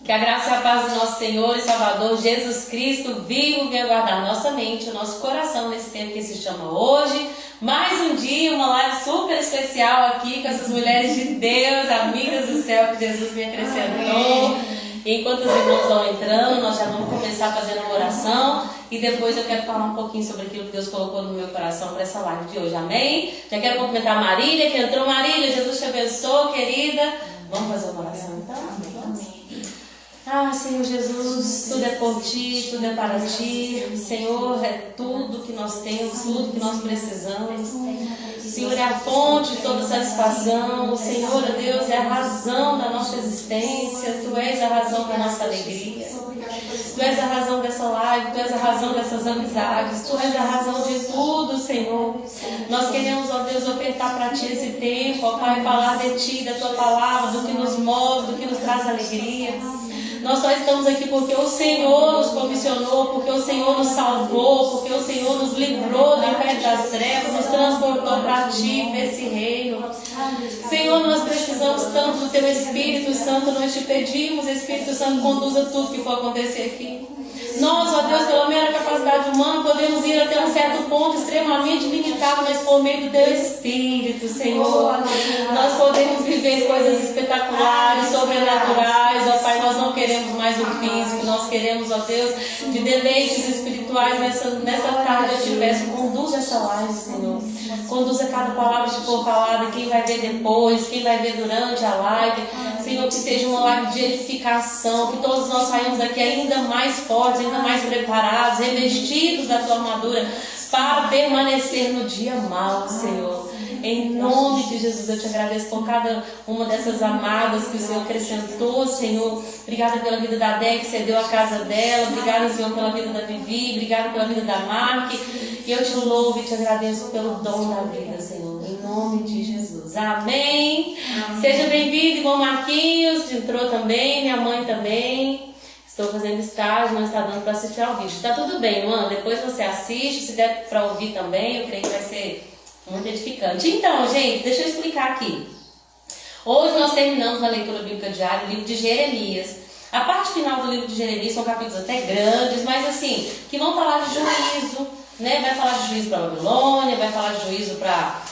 Que a graça e a paz do nosso Senhor e Salvador Jesus Cristo vivo venha guardar nossa mente, o nosso coração nesse tempo que se chama hoje. Mais um dia, uma live super especial aqui com essas mulheres de Deus, amigas do céu que Jesus me acrescentou. Enquanto os irmãos vão entrando, nós já vamos começar fazendo uma oração e depois eu quero falar um pouquinho sobre aquilo que Deus colocou no meu coração para essa live de hoje, amém? Já quero cumprimentar a Marília, que entrou. Marília, Jesus te abençoe, querida. Vamos fazer uma oração então? Amém. Ah, Senhor Jesus, tudo é por Ti, tudo é para Ti. Senhor, é tudo que nós temos, tudo que nós precisamos. Senhor, é a fonte de toda satisfação. O Senhor, ó Deus, é a razão da nossa existência. Tu és a razão da nossa alegria. Tu és a razão dessa live, Tu és a razão dessas amizades. Tu és a razão de tudo, Senhor. Nós queremos, ó Deus, ofertar para Ti esse tempo, ó Pai, falar de Ti, da Tua palavra, do que nos move, do que nos traz alegria. Nós só estamos aqui porque o Senhor nos comissionou, porque o Senhor nos salvou, porque o Senhor nos livrou do império das trevas, nos transportou para Ti, para esse reino. Senhor, nós precisamos tanto do Teu Espírito Santo, nós Te pedimos, Espírito Santo, conduza tudo que for acontecer aqui. Nós, ó Deus, pela mera capacidade humana, podemos ir até um certo ponto extremamente limitado, mas por meio do Teu Espírito, Senhor, nós podemos viver coisas espetaculares, sobrenaturais, ó Pai, nós não queremos mais o físico, nós queremos, ó Deus, de deleites espirituais nessa tarde. Eu Te peço, conduza essa live, Senhor, conduza cada palavra que for falada, quem vai ver depois, quem vai ver durante a live, Senhor, que seja uma live de edificação, que todos nós saímos daqui ainda mais fortes, ainda mais preparados, revestidos da Tua armadura, para permanecer no dia mau, Senhor. Em nome de Jesus, eu Te agradeço por cada uma dessas amadas que o Senhor acrescentou, Senhor. Obrigada pela vida da Dé, que cedeu a casa dela. Obrigada, Senhor, pela vida da Vivi. Obrigada pela vida da Mark. E eu Te louvo e Te agradeço pelo dom da vida, Senhor. Em nome de Jesus. Amém. Seja bem-vindo, irmão Marquinhos, que entrou também, minha mãe também. Estou fazendo estágio, não está dando para assistir ao vídeo. Está tudo bem, irmã. Depois você assiste, se der para ouvir também, eu creio que vai ser muito edificante. Então, gente, deixa eu explicar aqui. Hoje nós terminamos a leitura bíblica diária, o livro de Jeremias. A parte final do livro de Jeremias são capítulos até grandes, mas assim, que vão falar de juízo, né? Vai falar de juízo para Babilônia, vai falar de juízo para...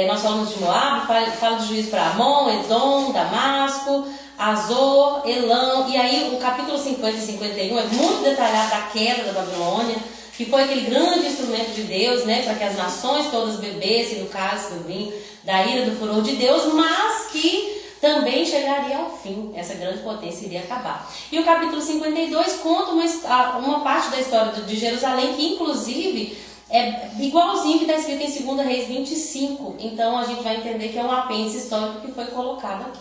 nós falamos de Moab, fala de juízo para Amon, Edom, Damasco, Azor, Elão. E aí o capítulo 50 e 51 é muito detalhado da queda da Babilônia, que foi aquele grande instrumento de Deus, né, para que as nações todas bebessem do cálice do vinho, da ira do furor de Deus, mas que também chegaria ao fim, essa grande potência iria acabar. E o capítulo 52 conta uma parte da história de Jerusalém, que inclusive é igualzinho que está escrito em 2 Reis 25, então a gente vai entender que é um apêndice histórico que foi colocado aqui.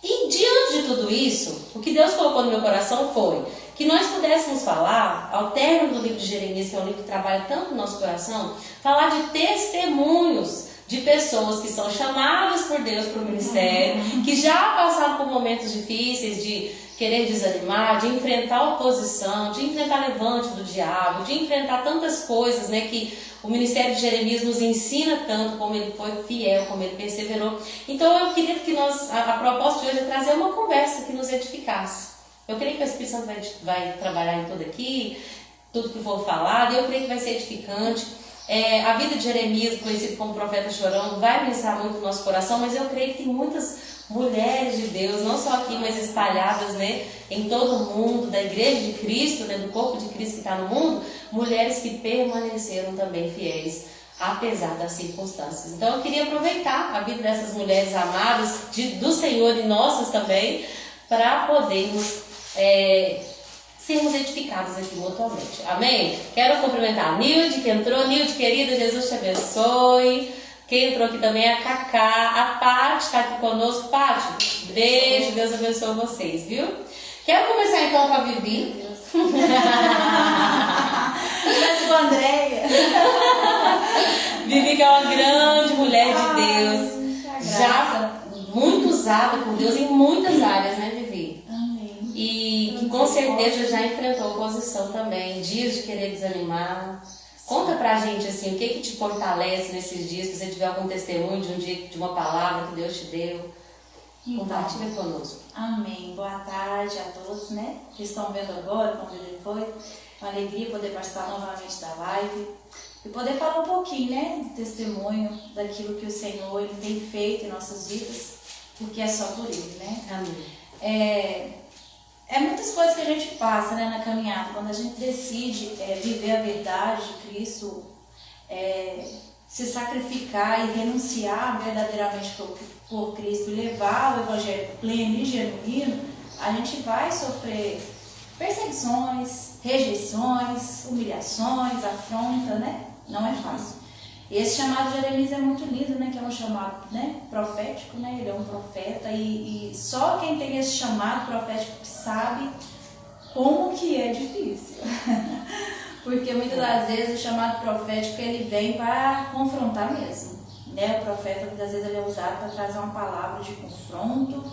E diante de tudo isso, o que Deus colocou no meu coração foi que nós pudéssemos falar, ao término do livro de Jeremias, que é um livro que trabalha tanto no nosso coração, falar de testemunhos de pessoas que são chamadas por Deus para o ministério, que já passaram por momentos difíceis de querer desanimar, de enfrentar oposição, de enfrentar levante do diabo, de enfrentar tantas coisas, né, que o ministério de Jeremias nos ensina tanto, como ele foi fiel, como ele perseverou. Então eu queria que a proposta de hoje é trazer uma conversa que nos edificasse. Eu creio que o Espírito Santo vai trabalhar em tudo aqui, tudo que for falado, e eu creio que vai ser edificante. A vida de Jeremias, conhecido como profeta chorão, vai pensar muito no nosso coração, mas eu creio que tem muitas mulheres de Deus, não só aqui, mas espalhadas, né, em todo o mundo, da igreja de Cristo, né, do corpo de Cristo que está no mundo, mulheres que permaneceram também fiéis, apesar das circunstâncias. Então eu queria aproveitar a vida dessas mulheres amadas, do Senhor e nossas também, para podermos sermos edificados aqui mutuamente. Amém? Quero cumprimentar a Nilde, que entrou. Nilde, querida, Jesus te abençoe. Quem entrou aqui também é a Cacá. A Paty está aqui conosco. Paty, beijo, Deus abençoe vocês, viu? Quero começar então com a Vivi. Mas com a Andréia. Vivi, que é uma grande mulher de Deus. Já muito usada por Deus em muitas áreas, né, Vivi? E que com certeza já enfrentou oposição também, dias de querer desanimar. Conta pra gente assim, o que te fortalece nesses dias, se você tiver algum testemunho de um dia, de uma palavra que Deus te deu. Compartilha conosco. Amém. Boa tarde a todos, né? Que estão vendo agora, como depois. Uma alegria poder participar novamente da live e poder falar um pouquinho, né? De testemunho daquilo que o Senhor ele tem feito em nossas vidas, porque é só por Ele, né? Amém. É muitas coisas que a gente passa, né, na caminhada. Quando a gente decide viver a verdade de Cristo, se sacrificar e renunciar verdadeiramente por Cristo e levar o Evangelho pleno e genuíno, a gente vai sofrer perseguições, rejeições, humilhações, afronta, né? Não é fácil. E esse chamado de Jeremias é muito lindo, né? Que é um chamado, né, profético, né? Ele é um profeta e só quem tem esse chamado profético sabe como que é difícil. Porque muitas das vezes o chamado profético ele vem para confrontar mesmo, né? O profeta muitas vezes ele é usado para trazer uma palavra de confronto,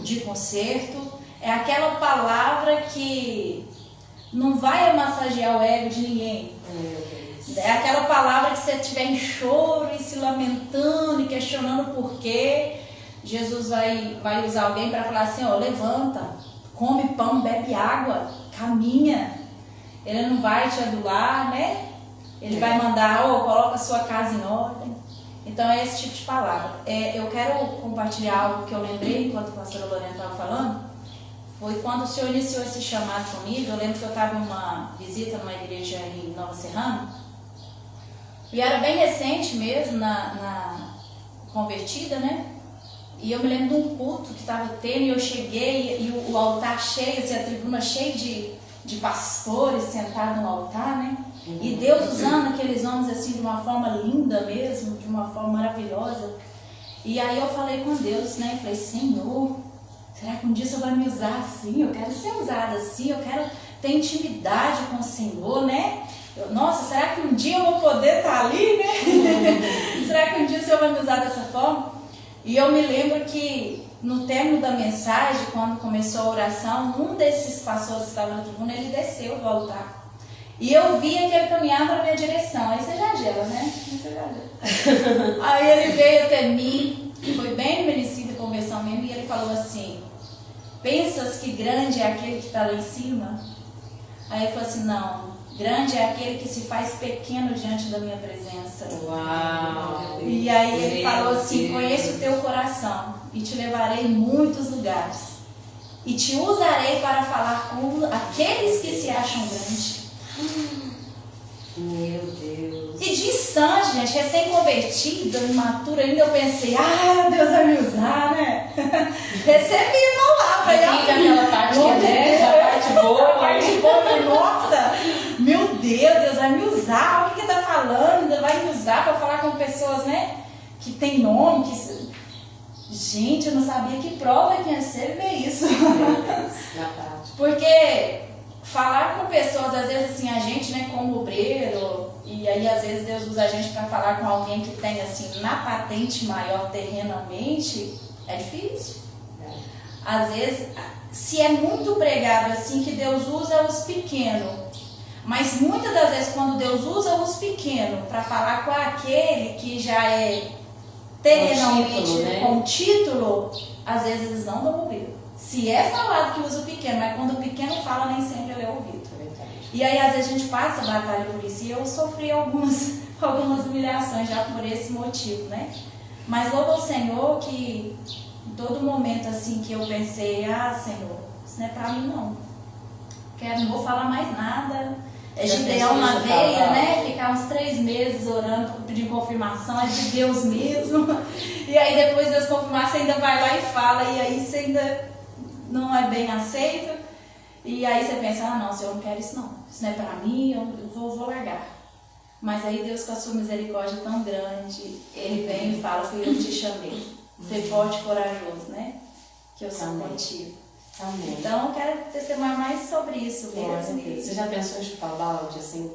de conserto. É aquela palavra que não vai massagear o ego de ninguém. É aquela palavra que você estiver em choro e se lamentando e questionando por quê. Jesus vai usar alguém para falar assim, ó, levanta, come pão, bebe água, caminha. Ele não vai te adular, né? Ele vai mandar, coloca a sua casa em ordem. Então é esse tipo de palavra. Eu quero compartilhar algo que eu lembrei enquanto a pastora Lorena estava falando. Foi quando o Senhor iniciou esse chamado comigo. Eu lembro que eu estava em uma visita numa igreja em Nova Serrana. E era bem recente mesmo, na convertida, né? E eu me lembro de um culto que estava tendo e eu cheguei e o altar cheio, assim, a tribuna cheia de pastores sentados no altar, né? E Deus usando aqueles homens assim de uma forma linda mesmo, de uma forma maravilhosa. E aí eu falei com Deus, né? Falei, Senhor, será que um dia o Senhor vai me usar assim? Eu quero ser usada assim, eu quero ter intimidade com o Senhor, né? Nossa, será que um dia eu vou poder estar ali, né? Será que um dia o Senhor vai me usar dessa forma? E eu me lembro que no término da mensagem, quando começou a oração, um desses pastores que estava na tribuna, ele desceu do altar. E eu via que ele caminhava na minha direção. Aí você já gela, né? Aí ele veio até mim, foi bem merecido a conversão mesmo, e ele falou assim, pensas que grande é aquele que está lá em cima? Aí ele falou assim, não. Grande é aquele que se faz pequeno diante da minha presença. Uau! E aí ele falou assim, conheço o teu coração e te levarei em muitos lugares. E te usarei para falar com aqueles que se acham grandes. Meu Deus! E de instante, gente, recém-convertida, imatura, ainda eu pensei, Deus vai me usar, né? Recebi uma palavra. E aquela parte que é, a parte boa. A parte boa, nossa, meu Deus vai me usar, o que tá falando? Ele vai me usar para falar com pessoas, né? Que tem nome, Gente, eu não sabia que prova que ia ser ver isso. Na prática. Porque falar com pessoas, às vezes assim, a gente, né, como obreiro, e aí às vezes Deus usa a gente para falar com alguém que tem assim, na patente maior terrenamente, é difícil. Às vezes, se é muito pregado assim, que Deus usa os pequenos, mas muitas das vezes quando Deus usa os pequenos para falar com aquele que já é terrenalmente com título, às vezes eles não dão ouvido. Se é falado que usa o pequeno, mas quando o pequeno fala, nem sempre ele é ouvido. E aí, às vezes, a gente passa a batalha por isso. E eu sofri algumas humilhações já por esse motivo, né? Mas louvo ao Senhor que em todo momento assim que eu pensei, Senhor, isso não é pra mim não. Não vou falar mais nada. Gideão na veia, né? Ficar uns 3 meses orando, pedindo confirmação, é de Deus mesmo. E aí depois Deus confirmar, você ainda vai lá e fala, e aí você ainda não é bem aceito. E aí você pensa, não, Senhor, eu não quero isso não. Isso não é pra mim, eu vou largar. Mas aí Deus, com a sua misericórdia tão grande, Ele vem e fala, fui eu que te chamei. Ser forte e corajoso, né? Que eu sou contigo. Amém. Então eu quero testemunhar mais sobre isso mesmo. Você já pensou em chupar balde assim?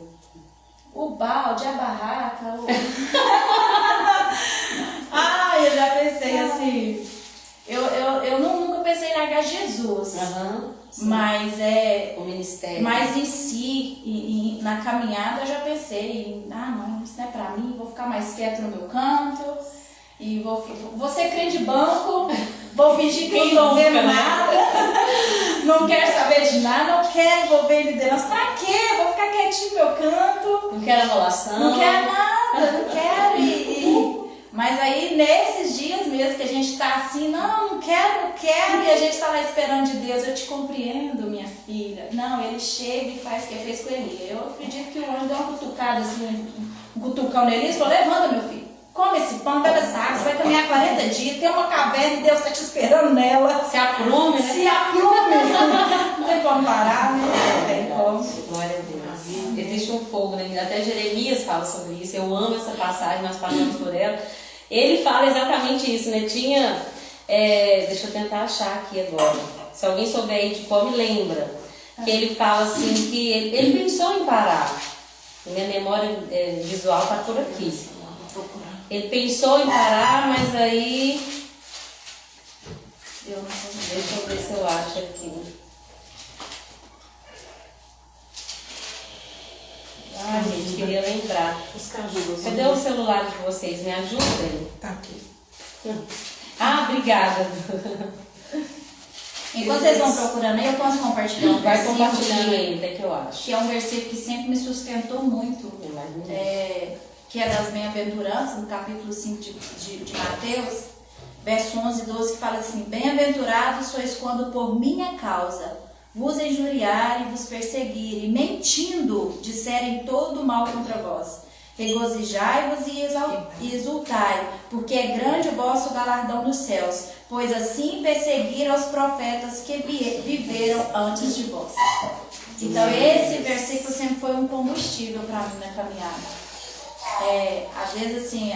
O balde, a barraca, eu já pensei assim. Eu nunca pensei em largar Jesus. Mas o ministério. Mas em si, na caminhada eu já pensei, não, isso não é pra mim, vou ficar mais quieto no meu canto. E vou ser crente de banco, vou fingir que eu não tô vendo nada, não quero saber de nada, não quero envolver em liderança. Pra quê? Vou ficar quietinho no meu canto. Não quero enrolação. Não quero nada, não quero. Mas aí, nesses dias mesmo que a gente tá assim, não quero, e a gente tá lá esperando de Deus, eu te compreendo, minha filha. Não, ele chega e faz o que ele fez com Elias. Eu acredito que o anjo deu uma cutucada assim, um cutucão nele e falou: levanta, meu filho, come esse pão, bebe essa água, você vai caminhar 40 dias, tem uma caverna e Deus tá te esperando nela. Se aprume, né? Se aprume. Não tem como parar, né? Não tem como. Glória a Deus. Existe um fogo, né? Até Jeremias fala sobre isso. Eu amo essa passagem, nós passamos por ela. Ele fala exatamente isso, né? Tinha, deixa eu tentar achar aqui agora. Se alguém souber aí de qual me lembra. Que ele fala assim que ele pensou em parar. Minha memória visual está por aqui. Ele pensou em parar, mas aí... Deixa eu ver se eu acho aqui. Ai, gente, queria lembrar. Cadê o celular de vocês? Me ajudem? Tá aqui. Ah, obrigada. Enquanto vocês vão procurando aí, eu posso compartilhar um Vai versículo compartilhando aí, até que eu acho. que é um versículo que sempre me sustentou muito, que é das bem-aventuranças, no capítulo 5 de Mateus, verso 11 e 12, que fala assim: bem-aventurados sois quando por minha causa vos injuriarem e vos perseguirem, mentindo, disserem todo mal contra vós. Regozijai-vos e exultai, porque é grande o vosso galardão nos céus, pois assim perseguiram os profetas que viveram antes de vós. Então esse versículo sempre foi um combustível para mim na caminhada. Às vezes assim,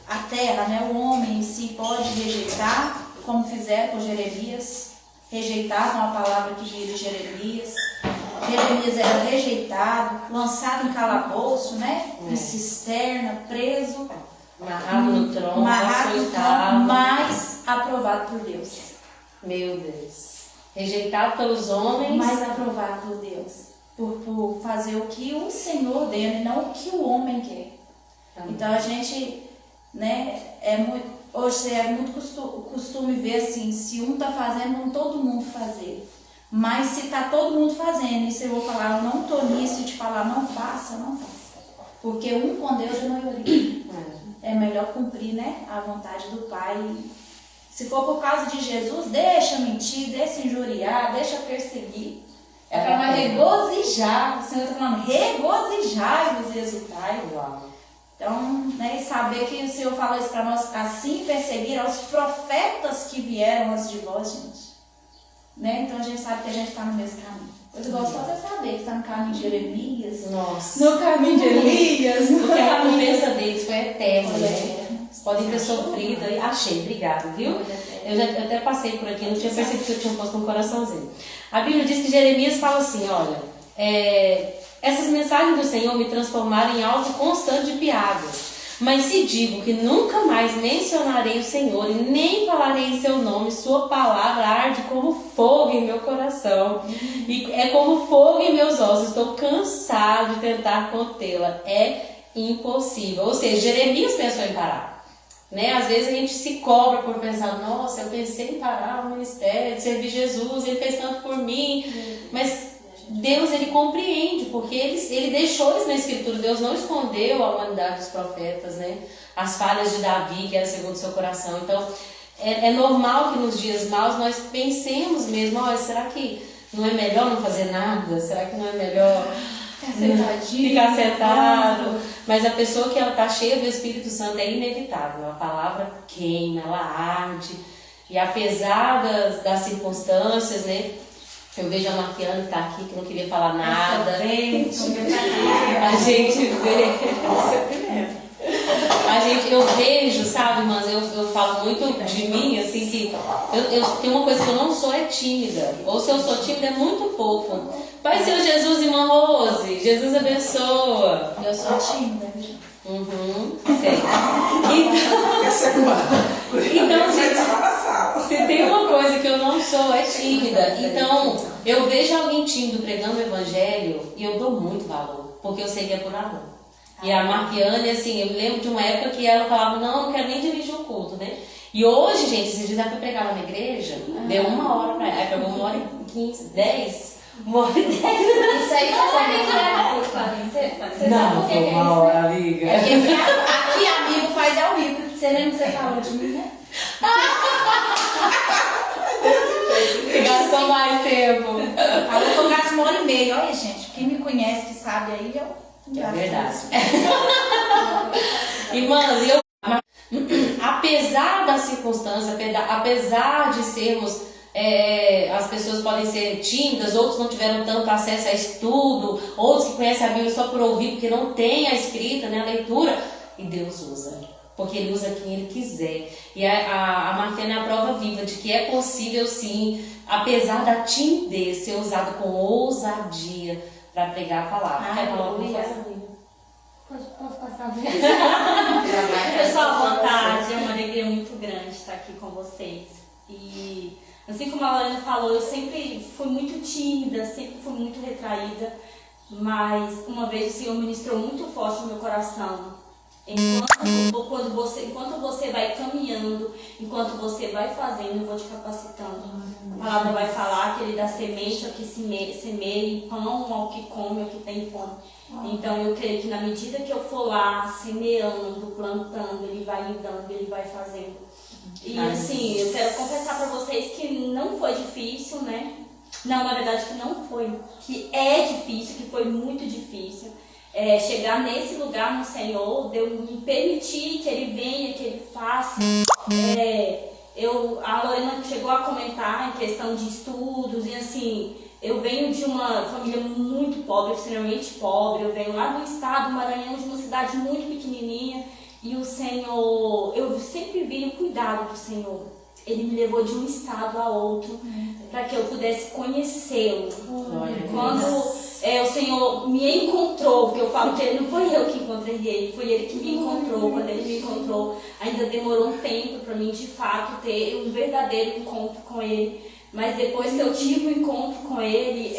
a terra, né, o homem em si pode rejeitar, como fizeram com Jeremias. Rejeitavam a palavra que veio de Jeremias. Jeremias era rejeitado, lançado em calabouço, né? Em cisterna, preso, amarrado no tronco, açoitado, mas aprovado por Deus. Meu Deus. Rejeitado pelos homens, mas aprovado por Deus. Por fazer o que o Senhor ordena e não o que o homem quer. Amém. Então a gente, né, hoje é muito costume ver assim, se um está fazendo, não todo mundo fazer. Mas se está todo mundo fazendo, e se eu vou falar, eu não estou nisso, e te falar, não faça, não faça. Porque um com Deus é maioria. É melhor cumprir, né, a vontade do Pai. Se for por causa de Jesus, deixa mentir, deixa injuriar, deixa perseguir. É para nós regozijar. O Senhor está falando, regozijai-vos e exultai. Então, né, e saber que o Senhor falou isso para nós, assim perseguir aos profetas que vieram antes de vós, gente. Né? Então a gente sabe que a gente está no mesmo caminho. Coisa gostosa é saber que está no caminho de Jeremias, nossa, no caminho de Elias, porque a recompensa deles foi eterna, né? Vocês podem ter sofrido aí. Achei, obrigada, viu? Eu até passei por aqui, não tinha percebido que eu tinha posto um coraçãozinho. A Bíblia diz que Jeremias fala assim, olha, essas mensagens do Senhor me transformaram em algo constante de piadas. Mas se digo que nunca mais mencionarei o Senhor e nem falarei em seu nome, sua palavra arde como fogo em meu coração. E é como fogo em meus ossos. Estou cansado de tentar contê-la. É impossível. Ou seja, Jeremias pensou em parar. Né? Às vezes a gente se cobra por pensar, nossa, eu pensei em parar o ministério, de servir Jesus, ele fez tanto por mim. Mas Deus, ele compreende, porque ele deixou isso na Escritura. Deus não escondeu a humanidade dos profetas, né? As falhas de Davi, que era segundo o seu coração. Então, é normal que nos dias maus nós pensemos mesmo, olha, será que não é melhor não fazer nada? Será que não é melhor ficar sentado? Mas a pessoa que ela está cheia do Espírito Santo é inevitável. A palavra queima, ela arde. E apesar das circunstâncias, né? Eu vejo a Marquiana que está aqui, que não queria falar nada. A gente vê. Eu vejo, sabe, irmãs, eu falo muito de mim, assim, que eu tenho uma coisa que eu não sou, é tímida. Ou se eu sou tímida, é muito pouco. Pai, Senhor Jesus, irmã Rose, Jesus abençoa. Eu sou tímida, viu? Sei. Então, gente, se tem uma coisa que eu não sou, é tímida. Então, eu vejo alguém tímido pregando o evangelho e eu dou muito valor, porque eu sei que é por amor. E a Marquiane, assim, eu me lembro de uma época que ela falava, não quero nem dirigir o culto, né? E hoje, gente, esse dia já foi pregar lá na igreja, deu 1 hora pra ela. Aí pegou 1h15, 10. 1h10. Isso aí você sabe que é. Você sabe por que é isso? 1 hora, amiga. É porque aqui amigo faz ao vivo. Você lembra que você falou de mim, né? Gastou mais tempo. Aí eu gasto 1h30. Olha, gente, quem me conhece, que sabe aí, eu É verdade. Irmãs, apesar das circunstâncias, apesar de sermos, as pessoas podem ser tímidas, outros não tiveram tanto acesso a estudo, outros que conhecem a Bíblia só por ouvir, porque não tem a escrita, né, a leitura, e Deus usa, porque Ele usa quem Ele quiser. E a Martena é a prova viva de que é possível sim, apesar da timidez, ser usado com ousadia para pregar a palavra. Quer falar alguma coisa? Posso passar a vez? Pessoal, à vontade, é uma alegria muito grande estar aqui com vocês. E assim como a Lorena falou, eu sempre fui muito tímida, sempre fui muito retraída, mas uma vez o Senhor ministrou muito forte no meu coração. Enquanto você vai caminhando, enquanto você vai fazendo, eu vou te capacitando. A palavra vai falar que Ele dá semente ao que semeia, pão ao que come, ao que tem fome. Então eu creio que na medida que eu for lá semeando, plantando, Ele vai me dando, Ele vai fazendo. E assim, eu quero confessar para vocês que não foi difícil, né? Não, na verdade que não foi, que é difícil, que foi muito difícil. Chegar nesse lugar no Senhor, de eu me permitir que Ele venha, que Ele faça. A Lorena chegou a comentar em questão de estudos e assim, eu venho de uma família muito pobre, extremamente pobre, eu venho lá do estado do Maranhão, de uma cidade muito pequenininha, e o Senhor, eu sempre vi o cuidado do Senhor. Ele me levou de um estado a outro para que eu pudesse conhecê-lo. Quando o Senhor me encontrou, porque eu falo que não foi eu que encontrei Ele, foi Ele que me encontrou. Quando Ele me encontrou, ainda demorou um tempo para mim de fato ter um verdadeiro encontro com Ele. Mas depois que eu tive um encontro com Ele,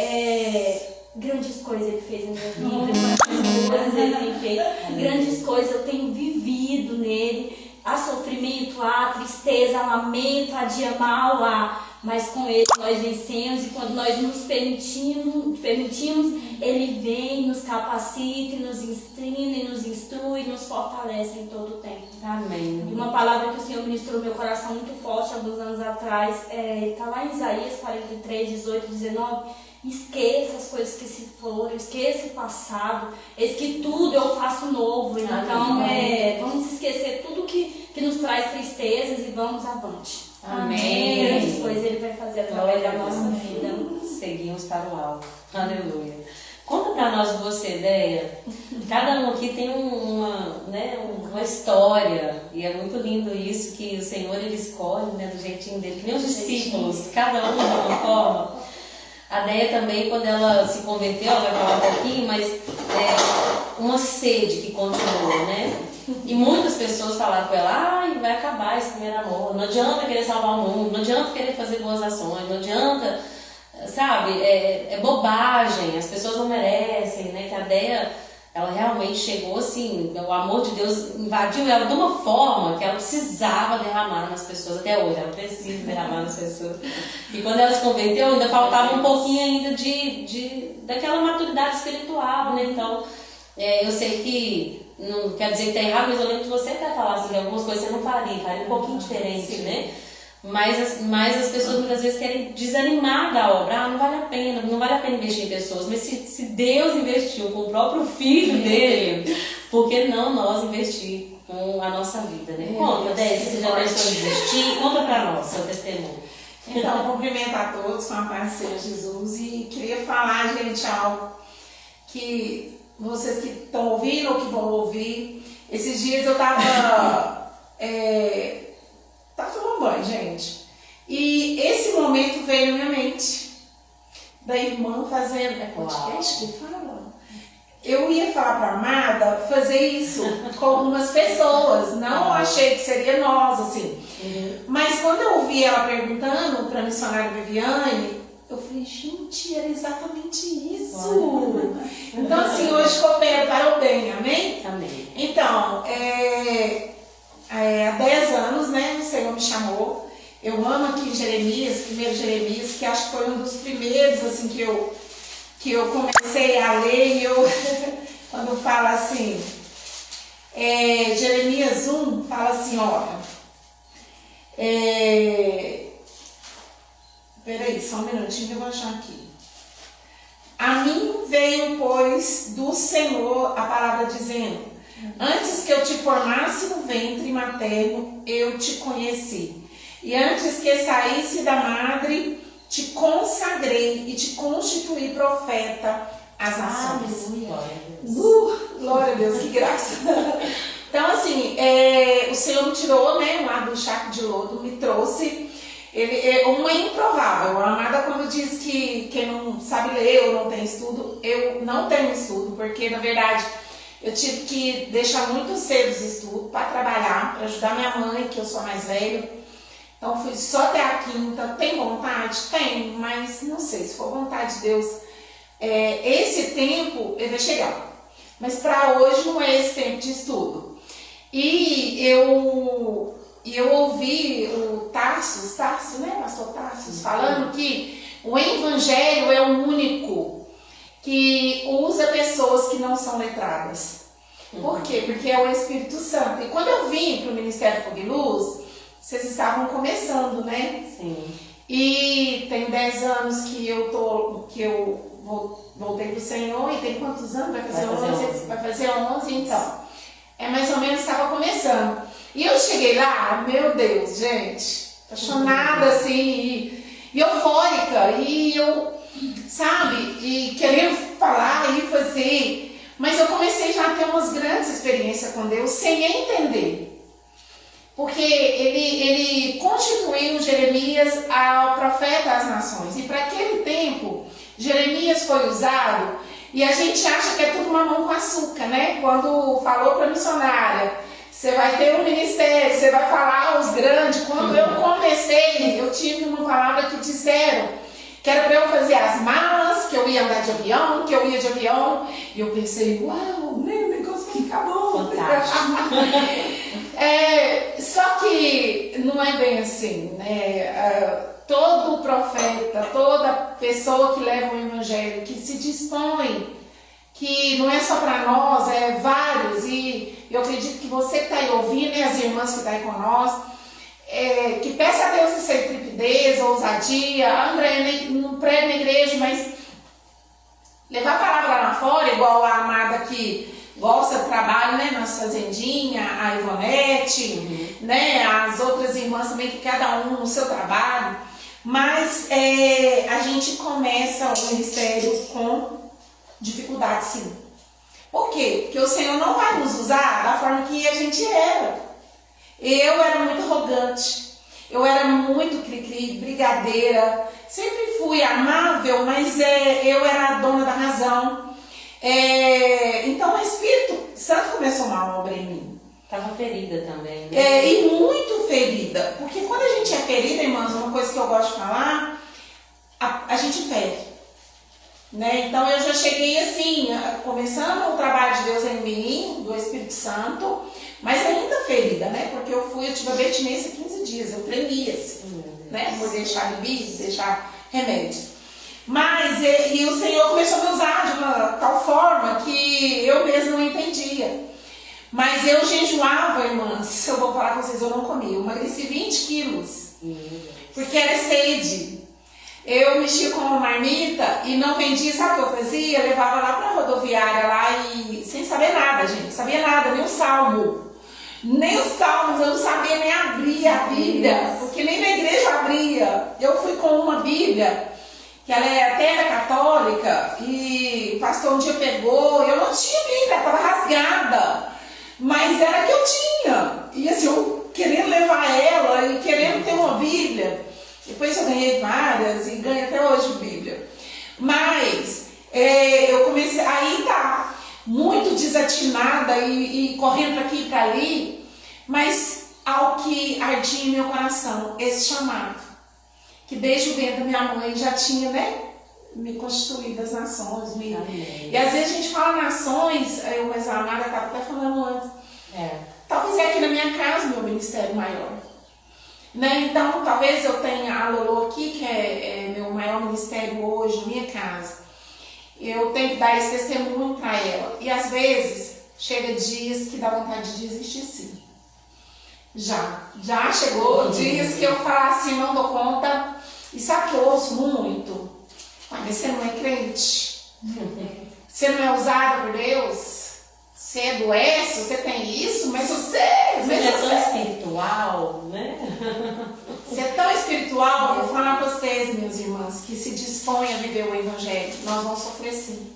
grandes coisas Ele fez na minha vida, grandes coisas Ele tem feito, grandes coisas eu tenho vivido nele. Há sofrimento, há tristeza, há lamento, há dia mau, mas com Ele nós vencemos, e quando nós nos permitimos, Ele vem, nos capacita, nos ensina, nos instrui, nos fortalece em todo o tempo. Amém. E uma palavra que o Senhor ministrou no meu coração muito forte alguns anos atrás, está lá em Isaías 43, 18, 19. Esqueça as coisas que se foram, esqueça o passado, eis que tudo eu faço novo. Então, vamos esquecer tudo que nos traz tristezas e vamos avante. Amém. Grandes coisas Ele vai fazer através da nossa vida. Seguimos para o alto. Aleluia. Conta para nós você, Deia. Cada um aqui tem uma história, e é muito lindo isso, que o Senhor Ele escolhe, né, do jeitinho dele, que nem os discípulos, cada um de uma forma. A Deia também, quando ela se converteu, ela vai falar um pouquinho, mas uma sede que continuou, né? E muitas pessoas falaram com ela, vai acabar esse primeiro amor, não adianta querer salvar o mundo, não adianta querer fazer boas ações, não adianta, sabe, é bobagem, as pessoas não merecem, né? Que a Deia, ela realmente chegou assim, o amor de Deus invadiu ela de uma forma que ela precisava derramar nas pessoas, até hoje ela precisa derramar nas pessoas. E quando ela se converteu, ainda faltava um pouquinho ainda daquela maturidade espiritual, né? Então, eu sei que não quer dizer que está errado, mas eu lembro de você até falar assim, que algumas coisas você não faria um pouquinho diferente, né? Mas as pessoas muitas vezes querem desanimar da obra. Não vale a pena investir em pessoas. Mas se Deus investiu com o próprio Filho dele, por que não nós investir com a nossa vida, né? Conta, Déia, se você já pensou em investir, conta pra nós, seu testemunho. Então, cumprimento a todos com a paz do Senhor Jesus, e queria falar, gente, algo que vocês que estão ouvindo ou que vão ouvir. Esses dias eu tava tomando banho, gente. E esse momento veio na minha mente da irmã fazendo. Podcast que fala? Eu ia falar para a amada fazer isso com algumas pessoas. Não achei que seria nós, assim. Mas quando eu ouvi ela perguntando para a missionária Viviane, eu falei, gente, era exatamente isso. Então, assim, hoje coopero para o bem, amém? Amém. Então, há 10 anos, né, o Senhor me chamou. Eu amo aqui Jeremias, 1 Jeremias, que acho que foi um dos primeiros assim, que eu comecei a ler. E eu, quando fala assim, Jeremias 1, fala assim, olha, peraí, só um minutinho que eu vou achar aqui. A mim veio, pois, do Senhor a palavra dizendo, antes que eu te formasse no ventre materno, eu te conheci. E antes que saísse da madre, te consagrei e te constituí profeta às nações. Glória a Deus, que graça. Então, assim, o Senhor me tirou, né, lá do charco de lodo, me trouxe. Ele é uma improvável. A amada, quando diz que quem não sabe ler ou não tem estudo, eu não tenho estudo, porque, na verdade, eu tive que deixar muito cedo os estudos para trabalhar, para ajudar minha mãe, que eu sou mais velha. Então fui só até a quinta. Tem vontade? Tem, mas não sei, se for vontade de Deus, esse tempo ele vai chegar. Mas para hoje não é esse tempo de estudo. E eu ouvi o Tarso, né, pastor Tarso, falando que o evangelho é o único que usa pessoas que não são letradas. Por quê? Porque é o Espírito Santo. E quando eu vim para o Ministério Fogo e Luz, vocês estavam começando, né? Sim. E tem 10 anos que eu voltei pro Senhor. E tem quantos anos? Vai fazer 11. Vai fazer 11, então. Mais ou menos estava começando. E eu cheguei lá, meu Deus, gente, apaixonada assim, e eufórica, e eu, sabe, e querendo falar e fazer. Mas eu comecei já a ter umas grandes experiências com Deus sem entender. Porque ele constituiu Jeremias ao profeta às nações. E para aquele tempo, Jeremias foi usado, e a gente acha que é tudo mamão com açúcar, né? Quando falou para a missionária, você vai ter um ministério, você vai falar aos grandes. Quando eu comecei, eu tive uma palavra que disseram que era para eu fazer as malas, que eu ia andar de avião, que eu ia de avião. E eu pensei, uau, né, o negócio vai ficar bom. Fantástico. Só que não é bem assim, né? Todo profeta, toda pessoa que leva o evangelho, que se dispõe, que não é só para nós, é vários, e eu acredito que você que está aí ouvindo, e as irmãs que estão aí com nós, que peça a Deus essa intrepidez, ousadia. André, não prega na igreja, mas levar a palavra lá fora, igual a amada que gosta do trabalho, né, nas fazendinhas, a Ivonete, né, as outras irmãs também, que cada um no seu trabalho. Mas a gente começa o ministério com dificuldade, sim. Por quê? Porque o Senhor não vai nos usar da forma que a gente era. Eu era muito arrogante, eu era muito cri-cri, brigadeira, sempre fui amável, mas eu era a dona da razão. Então o Espírito Santo começou uma obra em mim. Estava ferida também, né? E muito ferida, porque quando a gente é ferida, irmãos, uma coisa que eu gosto de falar, a gente fere, né? Então eu já cheguei assim, começando o trabalho de Deus em mim, do Espírito Santo, mas ainda ferida, né? Porque eu tive a abstinência 15 dias, eu tremia assim, né? Por deixar bebidas, deixar remédios. Mas e o Senhor começou a me usar de uma tal forma que eu mesmo não entendia. Mas eu jejuava, irmãs, eu vou falar com vocês, eu não comia, eu emagreci 20 quilos, porque era sede. Eu mexia com uma marmita e não vendia, sabe o que eu fazia? Eu levava lá pra rodoviária lá e sem saber nada, gente, não sabia nada, nem o salmo. Nem os salmos, eu não sabia nem abrir a Bíblia, porque nem na igreja abria. Eu fui com uma Bíblia, que ela até era católica, e o pastor um dia pegou, eu não tinha Bíblia, estava rasgada. Mas era que eu tinha. E assim, eu querendo levar ela e querendo ter uma Bíblia. Depois eu ganhei várias e ganho até hoje Bíblia. Mas eu comecei, aí tá, muito desatinada e correndo para aqui e para ali. Mas ao que ardia em meu coração, esse chamado. Que desde o ventre da minha mãe já tinha, né? Me constituído as nações. E às vezes a gente fala nações, mas a Amara estava até falando antes. Talvez vou fazer aqui na minha casa o meu ministério maior. Né? Então, talvez eu tenha a Lolo aqui, que é meu maior ministério hoje, minha casa. Eu tenho que dar esse testemunho para ela. E às vezes, chega dias que dá vontade de desistir, sim. Já chegou dias que eu falo assim, não dou conta. E sabe que eu ouço muito? Mas você não é crente? Você não é usado por Deus? Você é do S, você tem isso, mas você é tão espiritual, né? Você é tão espiritual, eu vou falar para vocês, meus irmãos, que se dispõem a viver o Evangelho, nós vamos sofrer sim.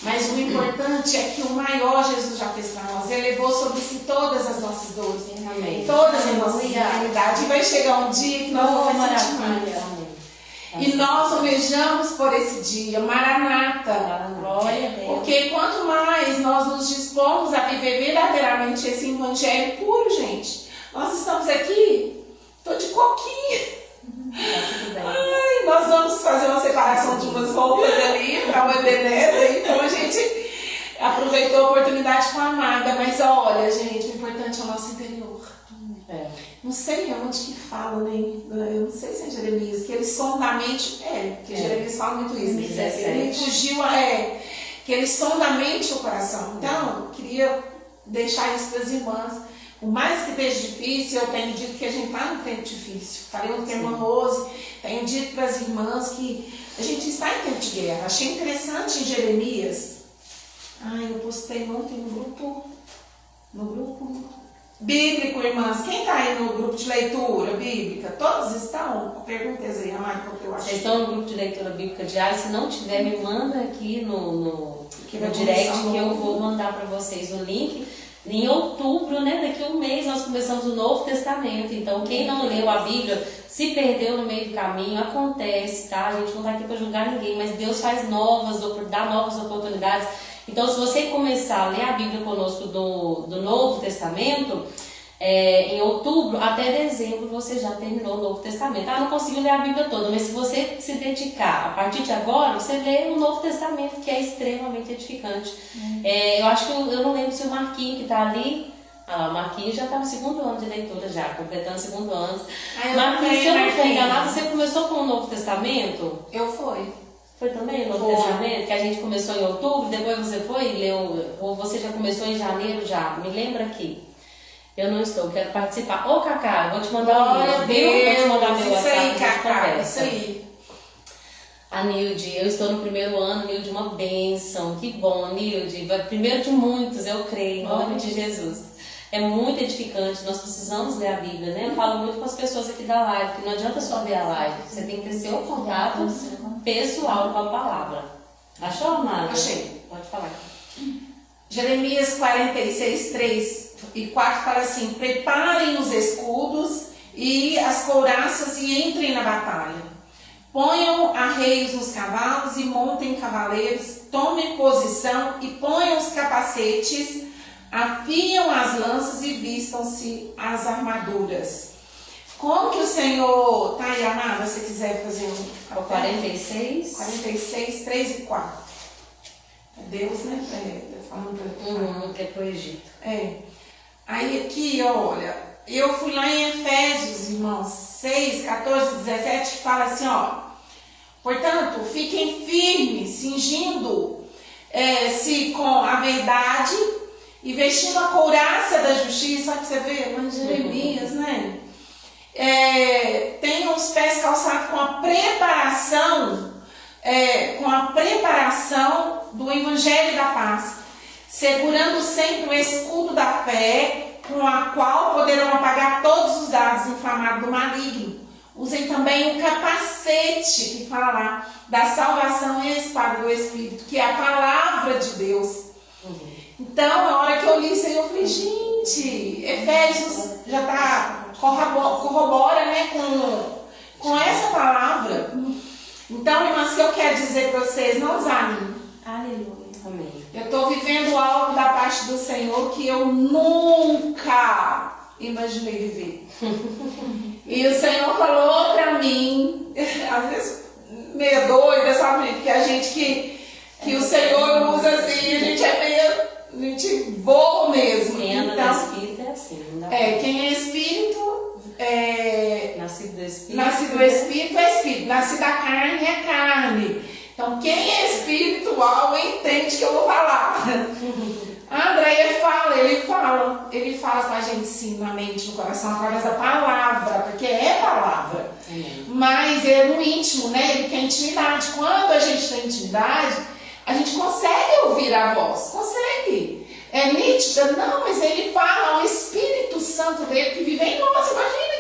Mas o importante é que o maior Jesus já fez para nós. Ele levou sobre si todas as nossas dores, Amém. Todas as nossas enfermidades. E vai chegar um dia que nós vamos sentir mais. E nós almejamos por esse dia, Maranata. Glória a Deus. Porque quanto mais nós nos dispomos a viver verdadeiramente esse evangelho puro, gente. Nós estamos aqui, tô de coquinha. Ai, nós vamos fazer uma separação de umas roupas ali para o Ebenezer. Então a gente aproveitou a oportunidade com a Amada. Mas olha, gente, o importante é o nosso interior. Não sei onde que fala, né? Eu não sei se é Jeremias, que ele sonda a mente. Porque Jeremias fala muito isso. 17. Ele fugiu, que ele sonda a mente e o coração. Então, queria deixar isso para as irmãs. Por mais que esteja difícil, eu tenho dito que a gente está num tempo difícil. Falei ontem com a irmã Rose, tenho dito para as irmãs que a gente está em tempo de guerra. Achei interessante em Jeremias. Eu postei ontem no grupo bíblico, irmãs. Quem está aí no grupo de leitura bíblica? Todos estão? Perguntas aí, Amada, que eu acho. Vocês estão no grupo de leitura bíblica diária? Se não tiver, me manda aqui no direct que eu vou mandar para vocês o link. Em outubro, né, daqui a um mês, nós começamos o Novo Testamento. Então, quem não leu a Bíblia, se perdeu no meio do caminho, acontece, tá? A gente não está aqui para julgar ninguém, mas Deus faz dá novas oportunidades. Então, se você começar a ler a Bíblia conosco do Novo Testamento, em outubro até dezembro você já terminou o Novo Testamento. Não conseguiu ler a Bíblia toda, mas se você se dedicar, a partir de agora, você lê o Novo Testamento, que é extremamente edificante. Eu acho que eu não lembro se o Marquinhos que está ali, o Marquinhos já está no 2º ano de leitura já, completando o 2º ano. Marquinhos, se eu não estou enganada, você começou com o Novo Testamento? Eu fui. Foi também o Novo Testamento, que a gente começou em outubro, depois você foi e leu, ou você já começou em janeiro já? Me lembra aqui. Eu não estou, quero participar. Ô, Cacá, vou te mandar o link, viu? Vou te mandar meu WhatsApp. Isso aí, Cacá, isso aí. A Nilde, eu estou no 1º ano, Nilde, uma bênção. Que bom, Nilde. Primeiro de muitos, eu creio, em nome de Jesus. É muito edificante, nós precisamos ler a Bíblia, né? Eu falo muito com as pessoas aqui da live, que não adianta só ver a live, você tem que ter seu contato pessoal com a palavra. Achou, Amada? Achei. Pode falar. Jeremias 46, 3 e 4 fala assim: preparem os escudos e as couraças e entrem na batalha. Ponham arreios nos cavalos e montem cavaleiros, tomem posição e ponham os capacetes, afiam as lanças e vistam-se as armaduras. Como que o Senhor... Tá aí, Amada, se você quiser fazer um... 46. 46, 3 e 4. É Deus, né? Falando É pro Egito. Aí aqui, olha, eu fui lá em Efésios, irmãos, 6, 14, 17, que fala assim, portanto, fiquem firmes, cingindo-se com a verdade e vestindo a couraça da justiça. Olha pra você ver, mas Jeremias, né? Tenham os pés calçados com a preparação do Evangelho da Paz, segurando sempre o escudo da fé, com a qual poderão apagar todos os dados inflamados do maligno. Usem também o capacete, que fala lá, da salvação e a espada do Espírito, que é a palavra de Deus. Então, na hora que eu li isso aí, eu falei, gente, Efésios já está... corrobora, né, com essa palavra. Então, irmãs, o que eu quero dizer para vocês, não desanimem. Aleluia. Amém. Eu estou vivendo algo da parte do Senhor que eu nunca imaginei viver. E o Senhor falou para mim, às vezes meio doida, sabe? Porque a gente que o Senhor usa assim, a gente é a gente voa mesmo. Quem anda Então, no Espírito é assim, não dá quem é Espírito, nascido do Espírito. nascido do Espírito é Espírito, nascido da carne é carne. Então, quem é espiritual entende que eu vou falar. A Andréia fala, ele fala com a gente sim, na mente, no coração, através da palavra, porque é palavra. Mas é no íntimo, né? Ele quer intimidade. Quando a gente tem intimidade, a gente consegue ouvir a voz, consegue. É nítida? Não, mas ele fala ao Espírito Santo dele que vive em nós. Imagina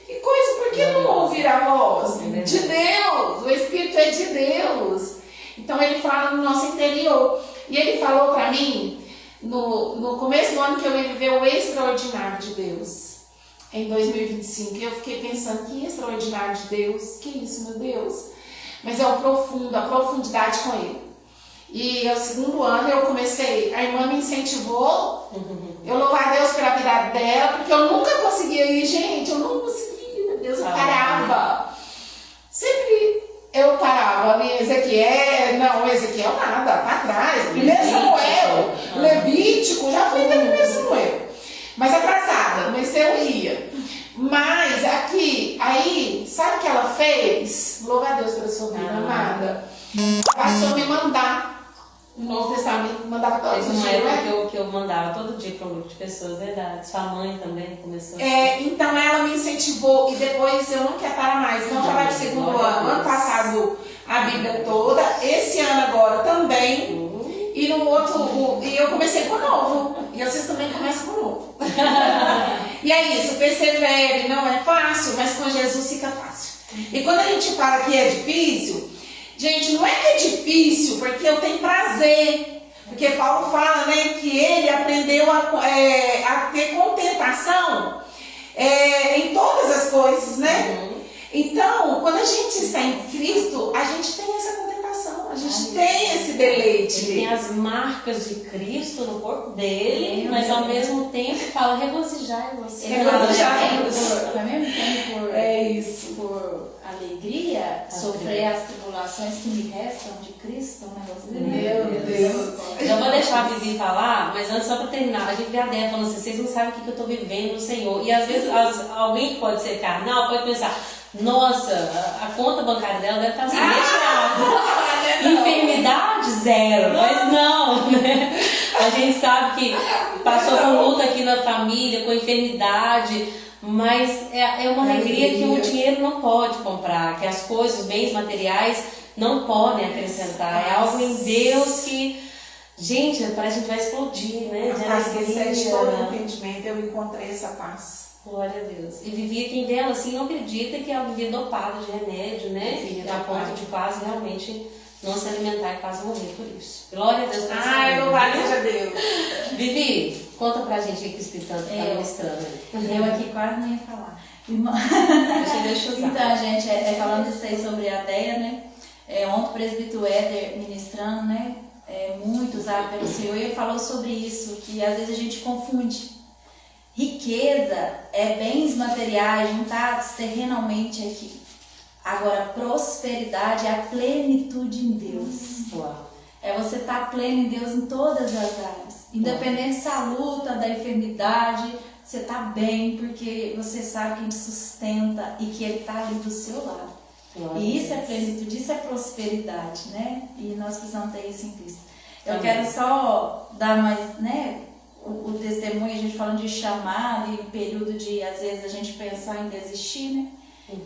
que coisa, por que não ouvir a voz? De Deus, o Espírito é de Deus. Então ele fala no nosso interior. E ele falou para mim, no começo do ano, que eu ia viver o extraordinário de Deus. Em 2025. E eu fiquei pensando, que extraordinário de Deus, que isso, meu Deus. Mas é o profundo, a profundidade com ele. E o segundo ano eu comecei, a irmã me incentivou, eu louvo a Deus pela vida dela, porque eu nunca conseguia ir, gente, eu não conseguia, meu Deus, eu parava. Sempre eu parava, Ezequiel nada, para trás, primeiro Samuel, Levítico, já fui até primeiro Samuel, mas atrasada, mas eu ia. Mas aqui, aí, sabe o que ela fez? Louva a Deus pela sua vida, amada. Passou a me mandar no Novo Testamento, mandava todos os dias. Que eu mandava todo dia para um grupo de pessoas, verdade. Sua mãe também começou então ela me incentivou e depois eu não quero parar mais. Então já vai pro segundo ano. Ano passado a Bíblia toda, esse ano agora também. E no outro, e eu comecei com o novo. E vocês também começam com o novo. E é isso, persevere, não é fácil, mas com Jesus fica fácil. E quando a gente fala que é difícil, gente, não é que é difícil, porque eu tenho prazer. Porque Paulo fala, né, que ele aprendeu a ter contentação em todas as coisas, né? Então, quando a gente está em Cristo, a gente tem essa contentação, a gente tem esse deleite. Ele tem as marcas de Cristo no corpo dele, mas ao mesmo tempo fala regozijar em você. Ao mesmo tempo, isso. por alegria, sofrer as tribulações que me restam de Cristo, um negócio dele. Meu Deus. Eu vou deixar a Vivi falar, mas antes, só para terminar, a gente vê a Débora falando assim, vocês não sabem o que eu estou vivendo no Senhor. E às vezes alguém que pode ser carnal pode pensar, nossa, a conta bancária dela deve estar assim, recheada. Enfermidade, zero. Mas não, né? A gente sabe que passou por luta aqui na família, com enfermidade, mas é uma alegria que o dinheiro não pode comprar, que as coisas, os bens materiais não podem acrescentar. É algo em Deus que, gente, parece que a gente vai explodir, né? A paz que excede todo entendimento, eu encontrei essa paz. Glória a Deus. E vivia quem dela assim não acredita que ela vivia dopada de remédio, né? A ponto de quase realmente não se alimentar e quase morrer por isso. Glória a Deus. Ai, louvado seja Deus. Vivi, conta pra gente o que o Espírito Santo está ministrando. Eu aqui quase nem ia falar. Deixa eu usar. Então, gente, falando isso aí sobre a Deia, né? Ontem o presbítero Éder ministrando, né? Muito usado pelo Senhor, e ele falou sobre isso, que às vezes a gente confunde. Riqueza é bens materiais juntados terrenalmente aqui. Agora, prosperidade é a plenitude em Deus. Uau. É você estar pleno em Deus em todas as áreas. Independente da luta, da enfermidade, você está bem, porque você sabe quem te sustenta e que Ele está ali do seu lado. E isso é plenitude, isso é prosperidade, né? E nós precisamos ter isso em Cristo. Eu quero só dar mais, né? O testemunho, a gente falando de chamado e período de, às vezes, a gente pensar em desistir, né?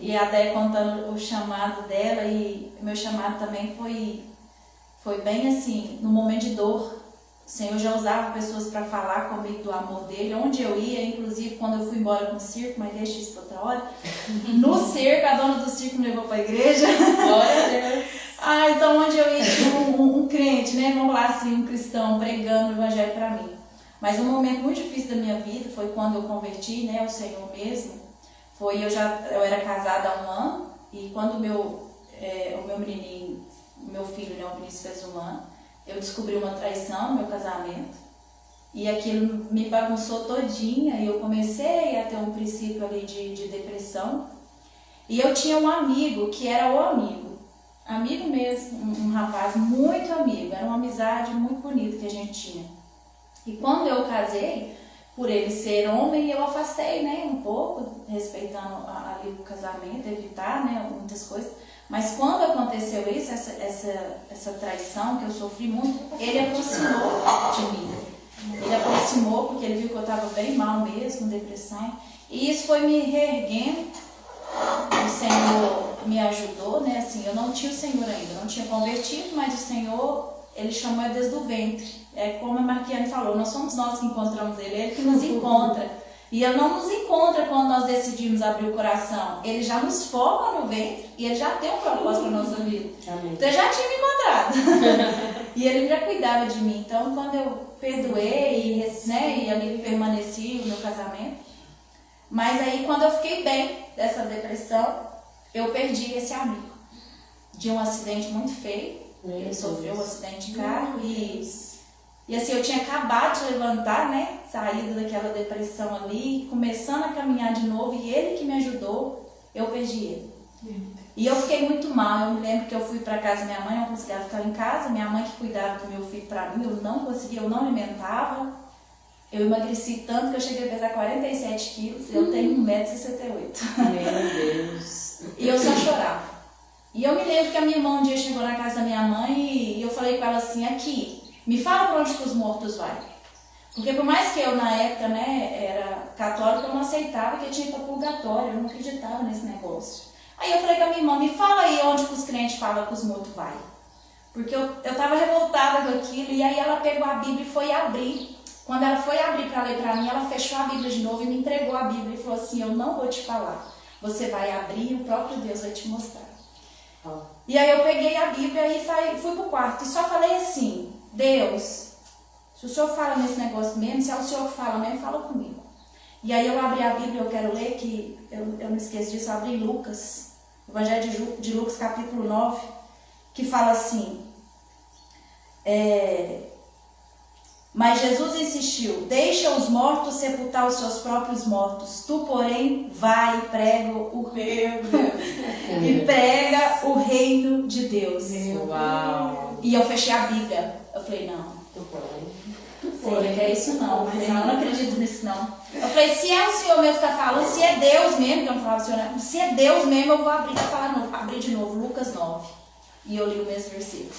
E a Déia contando o chamado dela, e meu chamado também foi bem assim, no momento de dor. O Senhor já usava pessoas para falar comigo do amor dele, onde eu ia, inclusive quando eu fui embora com o circo, mas deixa isso para outra hora. No circo, a dona do circo me levou para a igreja. Glória a Deus. Então onde eu ia tinha um crente, né? Vamos lá, assim, um cristão pregando o evangelho para mim. Mas um momento muito difícil da minha vida foi quando eu converti, né, ao Senhor mesmo. Eu era casada há 1 ano, e quando o meu menininho, o meu filho, né, o Vinícius, fez 1 ano, eu descobri uma traição no meu casamento. E aquilo me bagunçou todinha, e eu comecei a ter um princípio ali de depressão. E eu tinha um amigo que era o amigo mesmo, um rapaz muito amigo, era uma amizade muito bonita que a gente tinha. E quando eu casei, por ele ser homem, eu afastei, né, um pouco, respeitando ali o casamento, evitar, né, muitas coisas. Mas quando aconteceu isso, essa traição que eu sofri muito, ele aproximou de mim. Ele aproximou porque ele viu que eu estava bem mal mesmo, depressão. E isso foi me reerguendo. O Senhor me ajudou, né? Assim, eu não tinha o Senhor ainda, não tinha convertido, mas o Senhor, ele chamou eu desde o ventre. É como a Marquiane falou, não somos nós que encontramos ele, é ele que nos encontra. E ele não nos encontra quando nós decidimos abrir o coração. Ele já nos forma no ventre e ele já tem um propósito para a nossa vida. Amém. Então, eu já tinha me encontrado. E ele já cuidava de mim. Então, quando eu perdoei, né, e ali permaneci no meu casamento. Mas aí, quando eu fiquei bem dessa depressão, eu perdi esse amigo. De um acidente muito feio. Ele sofreu um acidente de carro e assim, eu tinha acabado de levantar, né? Saído daquela depressão ali, começando a caminhar de novo, e ele que me ajudou, eu perdi ele. E eu fiquei muito mal. Eu me lembro que eu fui para casa da minha mãe, eu não conseguia ficar em casa, minha mãe que cuidava do meu filho para mim, eu não conseguia, eu não alimentava. Eu emagreci tanto que eu cheguei a pesar 47 quilos, eu tenho 1,68 m. Meu Deus. E eu só chorava. E eu me lembro que a minha irmã um dia chegou na casa da minha mãe e eu falei com ela assim, aqui, me fala para onde que os mortos vai. Porque por mais que eu na época, né, era católica, eu não aceitava que eu tinha que ir para purgatório, eu não acreditava nesse negócio. Aí eu falei com a minha irmã, me fala aí onde que os crentes falam que os mortos vai. Porque eu estava revoltada com aquilo, e aí ela pegou a Bíblia e foi abrir. Quando ela foi abrir para ler para mim, ela fechou a Bíblia de novo e me entregou a Bíblia e falou assim, eu não vou te falar, você vai abrir e o próprio Deus vai te mostrar. E aí eu peguei a Bíblia e fui pro quarto e só falei assim, Deus, se o Senhor fala nesse negócio mesmo, se é o Senhor que fala mesmo, fala comigo. E aí eu abri a Bíblia, eu quero ler, que eu não esqueço disso, eu abri Lucas, Evangelho de Lucas, capítulo 9, que fala assim, mas Jesus insistiu, deixa os mortos sepultar os seus próprios mortos, tu, porém, vai e prega o reino de Deus. Uau. E eu fechei a Bíblia. Eu falei, não. Senhor, que é isso não. Eu falei, não acredito nisso não. Eu falei, se é o Senhor mesmo que está falando, se é Deus mesmo, que eu não falava Senhor, se é Deus mesmo, eu vou abrir para falar novo. Abri de novo, Lucas 9. E eu li o mesmo versículo.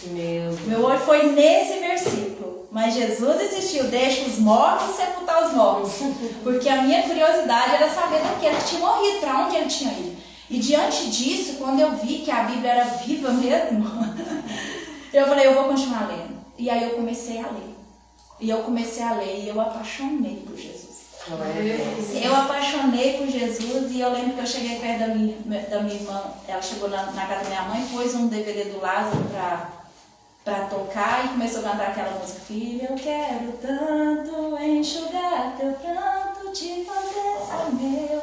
Meu olho foi nesse versículo. Mas Jesus insistiu, deixa os mortos sepultar os mortos. Porque a minha curiosidade era saber daquele que tinha morrido, para onde ele tinha ido. E diante disso, quando eu vi que a Bíblia era viva mesmo, eu falei, eu vou continuar lendo. E aí eu comecei a ler. E eu apaixonei por Jesus. Eu apaixonei por Jesus e eu lembro que eu cheguei perto da minha irmã, ela chegou na casa da minha mãe, pôs um DVD do Lázaro pra tocar e começou a cantar aquela música, filha, eu quero tanto enxugar teu pranto, te fazer ser meu.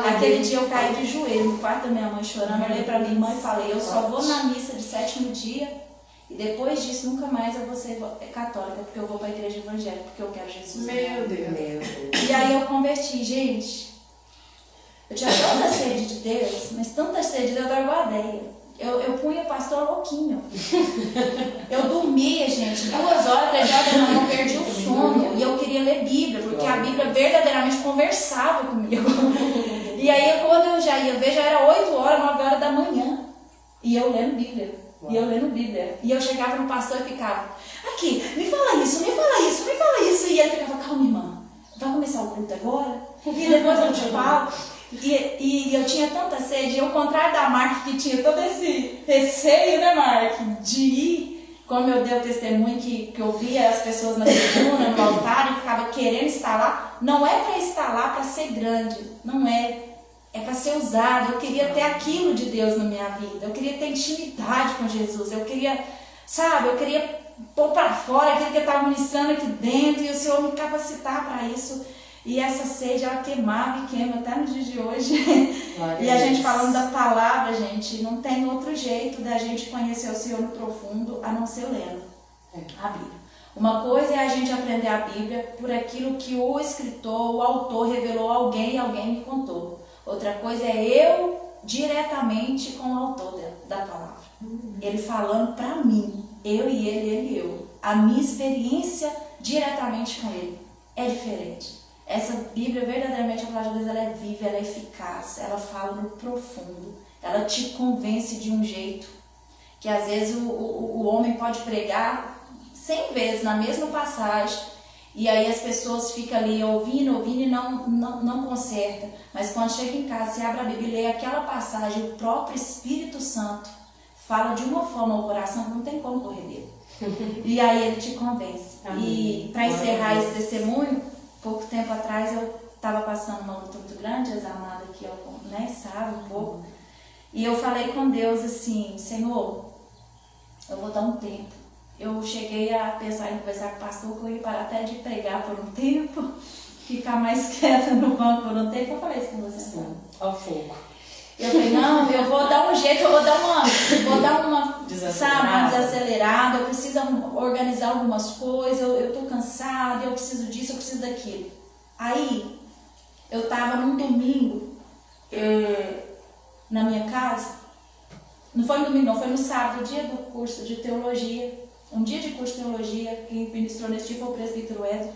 Aquele dia eu caí de joelho no quarto da minha mãe chorando, eu olhei pra minha irmã e falei, eu só vou na missa de 7º dia e depois disso nunca mais eu vou ser católica, porque eu vou pra igreja evangélica, porque eu quero Jesus. Meu Deus. E aí eu converti, gente. Eu tinha tanta sede de Deus, mas tanta sede de Deus, eu guardei. Eu punha o pastor louquinho. Eu dormia, gente, 2 horas, 3 horas da manhã, eu perdi o sono. E eu queria ler Bíblia, porque a Bíblia verdadeiramente conversava comigo. E aí quando eu já ia ver, já era 8 horas, 9 horas da manhã. E eu lendo Bíblia. E eu lendo Bíblia. E eu chegava no pastor e ficava, aqui, me fala isso, me fala isso, me fala isso. E ele ficava, calma, irmã, vai começar o culto agora? E depois eu te falo. E eu tinha tanta sede, e ao contrário da Mark, que tinha todo esse receio, né, Mark, de ir, como eu dei o testemunho que eu via as pessoas na tribuna, no altar, e ficava querendo estar lá. Não é para estar lá para ser grande, não é. É para ser usado. Eu queria ter aquilo de Deus na minha vida. Eu queria ter intimidade com Jesus. Eu queria, sabe, eu queria pôr para fora aquilo que estava ministrando aqui dentro e o Senhor me capacitar para isso. E essa sede, ela queimava e queima até no dia de hoje. E a gente falando da palavra, gente, não tem outro jeito da gente conhecer o Senhor no profundo a não ser lendo a Bíblia. Uma coisa é a gente aprender a Bíblia por aquilo que o escritor, o autor revelou a alguém e alguém me contou. Outra coisa é eu diretamente com o autor da palavra. Ele falando para mim, eu e ele e eu. A minha experiência diretamente com Ele. É diferente. Essa Bíblia, verdadeiramente, a palavra de Deus, ela é viva, ela é eficaz, ela fala no profundo, ela te convence de um jeito que às vezes o homem pode pregar 100 vezes na mesma passagem, e aí as pessoas ficam ali ouvindo e não consertam. Mas quando chega em casa, você abre a Bíblia e lê aquela passagem, o próprio Espírito Santo fala de uma forma ao coração que não tem como correr dele. E aí ele te convence. Amém. E para encerrar esse testemunho, pouco tempo atrás eu estava passando uma luta muito grande, as amadas aqui, sabe, um pouco. E eu falei com Deus assim, Senhor, eu vou dar um tempo. Eu cheguei a pensar em conversar com o pastor, que eu ia parar até de pregar por um tempo, ficar mais quieta no banco por um tempo. Eu falei isso com você. Sim, ao fogo. Eu falei, não, eu vou dar um jeito, eu vou dar uma desacelerada, eu preciso organizar algumas coisas, eu tô cansada, eu preciso disso, eu preciso daquilo. Aí, eu tava num domingo, na minha casa, não foi no domingo não, foi no sábado, dia do curso de teologia, um dia de curso de teologia, quem ministrou nesse dia foi o presbítero Edson.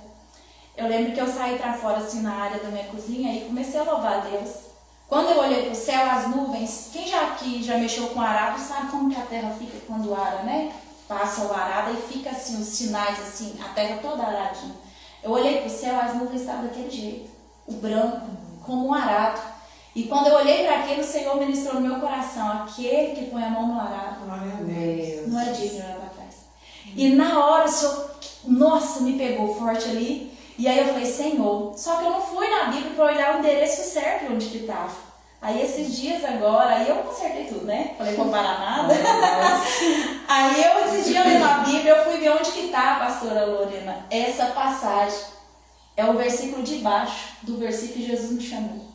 Eu lembro que eu saí pra fora, assim, na área da minha cozinha e comecei a louvar a Deus. Quando eu olhei pro céu, as nuvens, quem aqui já mexeu com arado sabe como que a terra fica quando ara, né? Passa o arado e fica assim, os sinais assim, a terra toda aradinha. Eu olhei pro céu, as nuvens estavam daquele jeito, o branco, como um arado. E quando eu olhei para aquilo, o Senhor ministrou no meu coração, aquele que põe a mão no arado, não é digno de olhar para trás. E na hora o Senhor, nossa, me pegou forte ali. E aí eu falei, Senhor, só que eu não fui na Bíblia para olhar o endereço certo onde que estava. Aí esses dias agora, aí eu consertei tudo, né? Falei, vou parar nada. Aí esses dias lendo a Bíblia, eu fui ver onde que está, pastora Lorena. Essa passagem é o versículo de baixo do versículo que Jesus me chamou.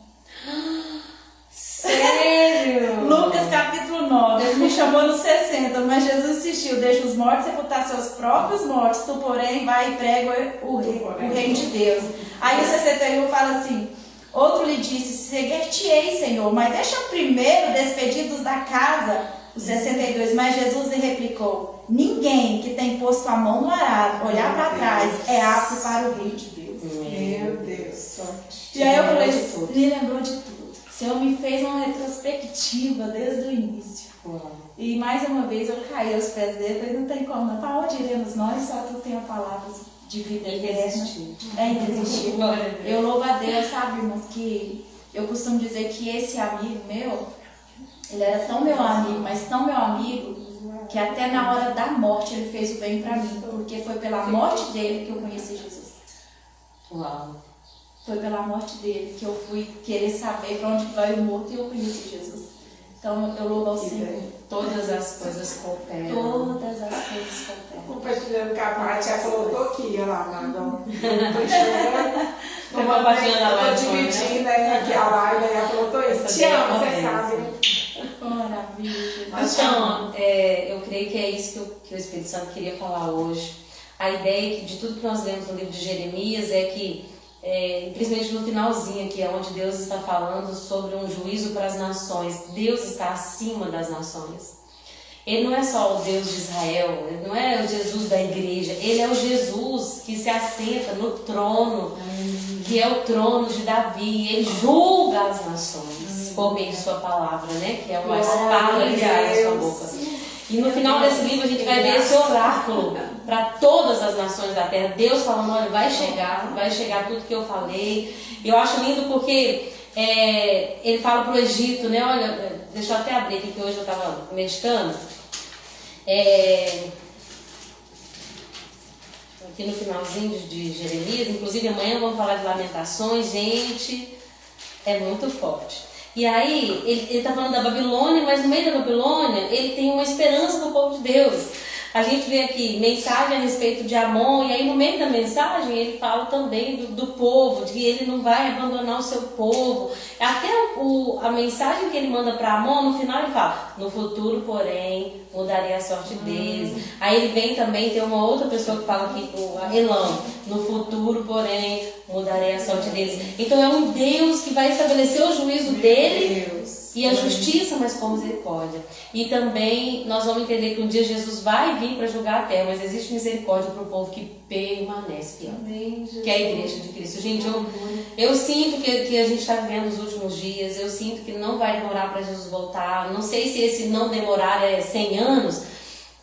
Sério? Lucas capítulo 9, ele me chamou no 60, mas Jesus insistiu, deixa os mortos sepultar seus próprios mortos, tu porém vai e prega o reino de Deus. Aí o 61 fala assim, outro lhe disse, seguir-te-ei, Senhor, mas deixa primeiro despedidos da casa. O 62, mas Jesus lhe replicou, ninguém que tem posto a mão no arado, olhar para trás, é apto para o reino de Deus. Meu Deus. E aí eu falei, me lembrou de tudo. O Senhor me fez uma retrospectiva desde o início. E mais uma vez eu caí aos pés dele, falei, não tem como, para onde iremos nós, só tu tem a palavra de vida eterna. É irresistível. Eu louvo a Deus, sabe, irmãos, que eu costumo dizer que esse amigo meu, ele era tão meu amigo, mas tão meu amigo, que até na hora da morte ele fez o bem para mim, porque foi pela morte dele que eu conheci Jesus. Uau. Foi pela morte dele que eu fui querer saber para onde vai o morto e eu conheci Jesus. Então eu louvo ao Senhor. Todas as coisas cooperam. Todas as coisas cooperam. Compartilhando com a Paty, ela falou, tô aqui, olha lá, Madão. Tô compartilhando a live. Tô dividindo aqui a live, aí ela falou, tô aí. Te amo, você sabe, né? Maravilha. Então, eu creio que é isso que o Espírito Santo queria falar hoje. A ideia que de tudo que nós lemos no livro de Jeremias é que, principalmente no finalzinho aqui, é onde Deus está falando sobre um juízo para as nações. Deus está acima das nações. Ele não é só o Deus de Israel, ele não é o Jesus da igreja, ele é o Jesus que se assenta no trono, que é o trono de Davi. Ele julga as nações por meio de sua palavra, né? Que é uma espada ligada à sua boca. E no final desse livro a gente vai ver esse oráculo para todas as nações da terra. Deus falando, olha, vai chegar tudo que eu falei. Eu acho lindo porque ele fala para o Egito, né? Olha, deixa eu até abrir aqui que hoje eu estava meditando. Aqui no finalzinho de Jeremias, inclusive amanhã vamos falar de Lamentações, gente, é muito forte. E aí, ele está falando da Babilônia, mas no meio da Babilônia, ele tem uma esperança para o povo de Deus. A gente vê aqui mensagem a respeito de Amon, e aí no meio da mensagem ele fala também do povo, de que ele não vai abandonar o seu povo. Até a mensagem que ele manda para Amon, no final ele fala, no futuro, porém, mudarei a sorte deles. Aí ele vem também, tem uma outra pessoa que fala aqui, o Elam, no futuro, porém, mudarei a sorte deles. Então é um Deus que vai estabelecer o juízo dele. E a justiça, mas com misericórdia. E também nós vamos entender que um dia Jesus vai vir para julgar a terra, mas existe misericórdia para o povo que permanece fiel, que é a igreja de Cristo. Gente, eu sinto que a gente está vivendo os últimos dias, eu sinto que não vai demorar para Jesus voltar. Não sei se esse não demorar é 100 anos,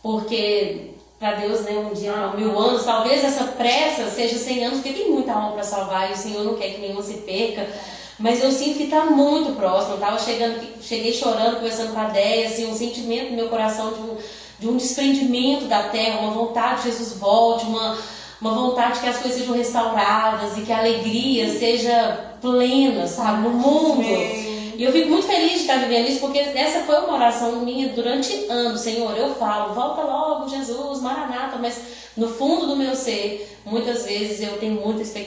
porque para Deus, né, um dia é 1000 anos. Talvez essa pressa seja 100 anos, porque tem muita alma para salvar e o Senhor não quer que nenhuma se perca. Mas eu sinto que está muito próximo. Eu tava cheguei chorando, conversando com a Déia, assim, um sentimento no meu coração de um desprendimento da terra, uma vontade que Jesus volte, uma vontade que as coisas sejam restauradas e que a alegria seja plena, sabe, no mundo. E eu fico muito feliz de estar vivendo isso, porque essa foi uma oração minha durante anos. Senhor, eu falo, volta logo, Jesus, Maranata, mas no fundo do meu ser, muitas vezes eu tenho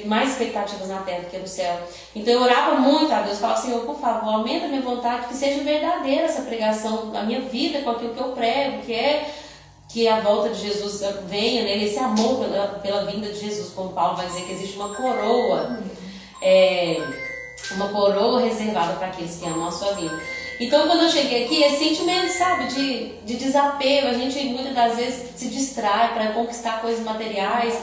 mais expectativas na terra do que no céu. Então eu orava muito a Deus, falava, Senhor, por favor, aumenta a minha vontade, que seja verdadeira essa pregação, a minha vida com aquilo que eu prego, que é que a volta de Jesus venha, né? Esse amor pela vinda de Jesus, como Paulo vai dizer que existe uma coroa, uma coroa reservada para aqueles que amam a sua vida. Então, quando eu cheguei aqui, esse sentimento, sabe, de desapego, a gente muitas das vezes se distrai para conquistar coisas materiais,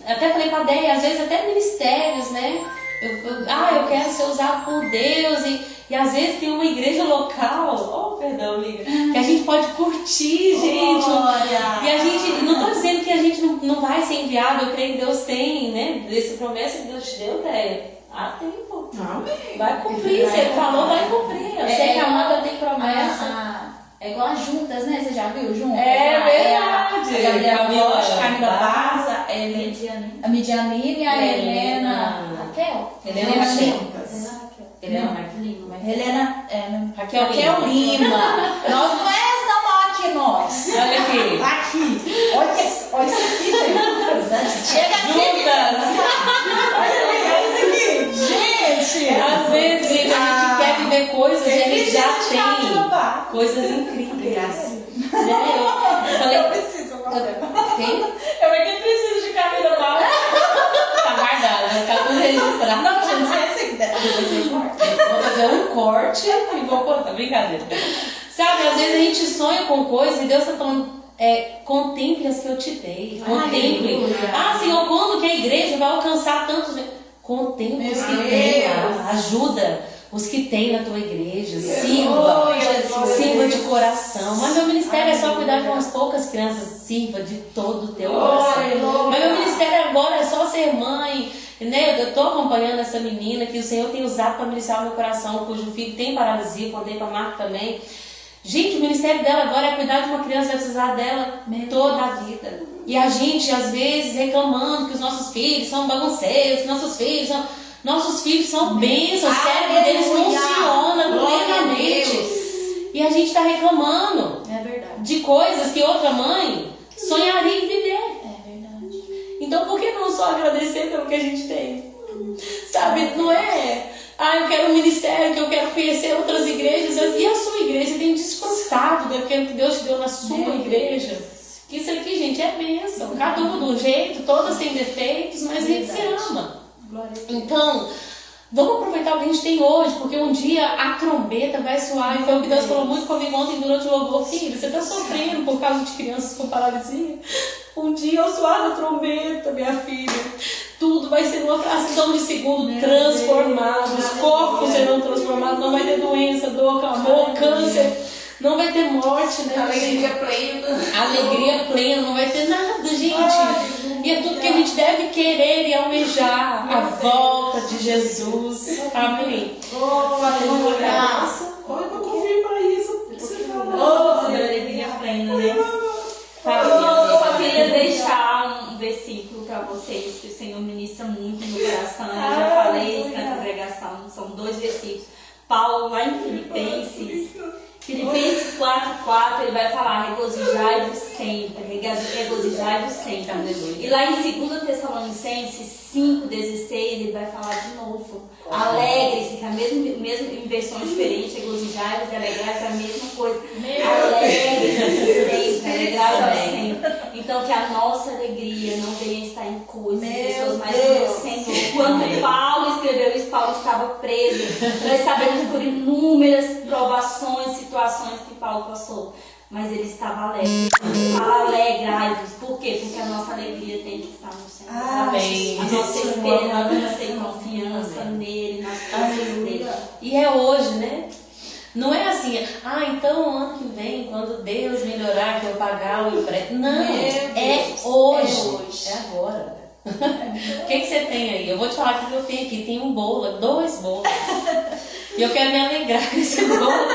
até falei para a Déia, às vezes até ministérios, né? Eu quero ser usado por Deus e às vezes tem uma igreja local, perdão, amiga, que a gente pode curtir, gente. Glória. E a gente, não estou dizendo que a gente não vai ser enviado, eu creio que Deus tem, né? Essa promessa que Deus te deu, Déia. Há tempo. Amém. Vai cumprir, se ele falou, vai cumprir. Eu sei que a Amanda tem promessa. É igual as juntas, né? Você já viu juntas? Verdade. A Gabriela Rocha, Camila Barza, a Midianine e a Helena. Raquel? Helena Raquel Lima. Nós não estamos aqui, nós. Olha aqui. Aqui. Olha isso aqui, gente. Chega aqui. Olha isso aqui. Gente. Às vezes, gente, a gente quer viver coisas e a gente já tem coisas incríveis. Eu falei, Eu preciso, tem? Eu é que preciso de Camila Barra. Tá guardada, vai ficar tudo registrado. Não, gente, Vou fazer um corte e vou cortar. Brincadeira. Sabe, às vezes a gente sonha com coisas e Deus tá falando, contemple as que eu te dei. Contemple. Senhor, quando que a igreja vai alcançar tantos... Contemple os que tem, ajuda os que tem na tua igreja, sirva de coração. Mas meu ministério é só cuidar de umas poucas crianças, sirva de todo o teu coração. Mas meu ministério agora é só ser mãe, né? Eu estou acompanhando essa menina que o Senhor tem usado para ministrar o meu coração, cujo filho tem paralisia, contei para a Marta também. Gente, o ministério dela agora é cuidar de uma criança, vai precisar dela toda a vida. E a gente, às vezes, reclamando que os nossos filhos são bagunceiros, nossos filhos são bênçãos, o cérebro deles funciona plenamente. E a gente está reclamando de coisas que outra mãe sonharia em viver. É verdade. Então, por que não só agradecer pelo que a gente tem? Sabe, não é... eu quero um ministério, que eu quero conhecer outras igrejas. E a sua igreja tem desfrutado daquilo que Deus te deu na sua igreja. Isso aqui, gente, é bênção. Cada uma de um jeito, todas têm defeitos, mas a gente se ama. Então, vamos aproveitar o que a gente tem hoje, porque um dia a trombeta vai soar. E foi o que Deus falou muito comigo ontem durante o louvor. Filho, você está sofrendo por causa de crianças com paralisia? Um dia ao soar da trombeta, minha filha, tudo vai ser uma fração de segundo transformado. Os corpos serão transformados. Não vai ter doença, dor, amor, câncer. Não vai ter morte, né? Alegria plena. Alegria plena, não vai ter nada, gente. E é tudo que a gente deve querer e almejar. A volta de Jesus. Amém. Aleluia. Oi, não confirma isso. Você falou. Alegria plena, né? Eu só queria deixar um versículo para vocês que o Senhor ministra muito no coração. Eu já falei isso na congregação. São 2 versículos. Paulo, lá em Filipenses 4:4, ele vai falar: regozijai-vos sempre, regozijai-vos sempre. E lá em 2 Tessalonicenses 5:16, ele vai falar de novo: alegre-se, que é a mesma em versões diferentes, regozijai-vos e alegrai-vos é a mesma coisa. Alegre-se sempre, alegrai-vos sempre. Então, que a nossa alegria não venha estar em coisas, pessoas, mas no Senhor. Quando Paulo escreveu isso Paulo estava preso. Nós sabemos por inúmeras provações, situações que Paulo passou. Mas ele estava alegre. Fala alegrai-vos. Por quê? Porque a nossa alegria tem que estar no Senhor. Amém. A nossa esperança e confiança nele, nas coisas dele. E é hoje, né? Não é assim, então ano que vem, quando Deus melhorar, que eu pagar o empréstimo. Não, é hoje. É agora. O que você tem aí? Eu vou te falar o que eu tenho aqui. Tem um bolo, 2 bolos. E eu quero me alegrar com esse bolo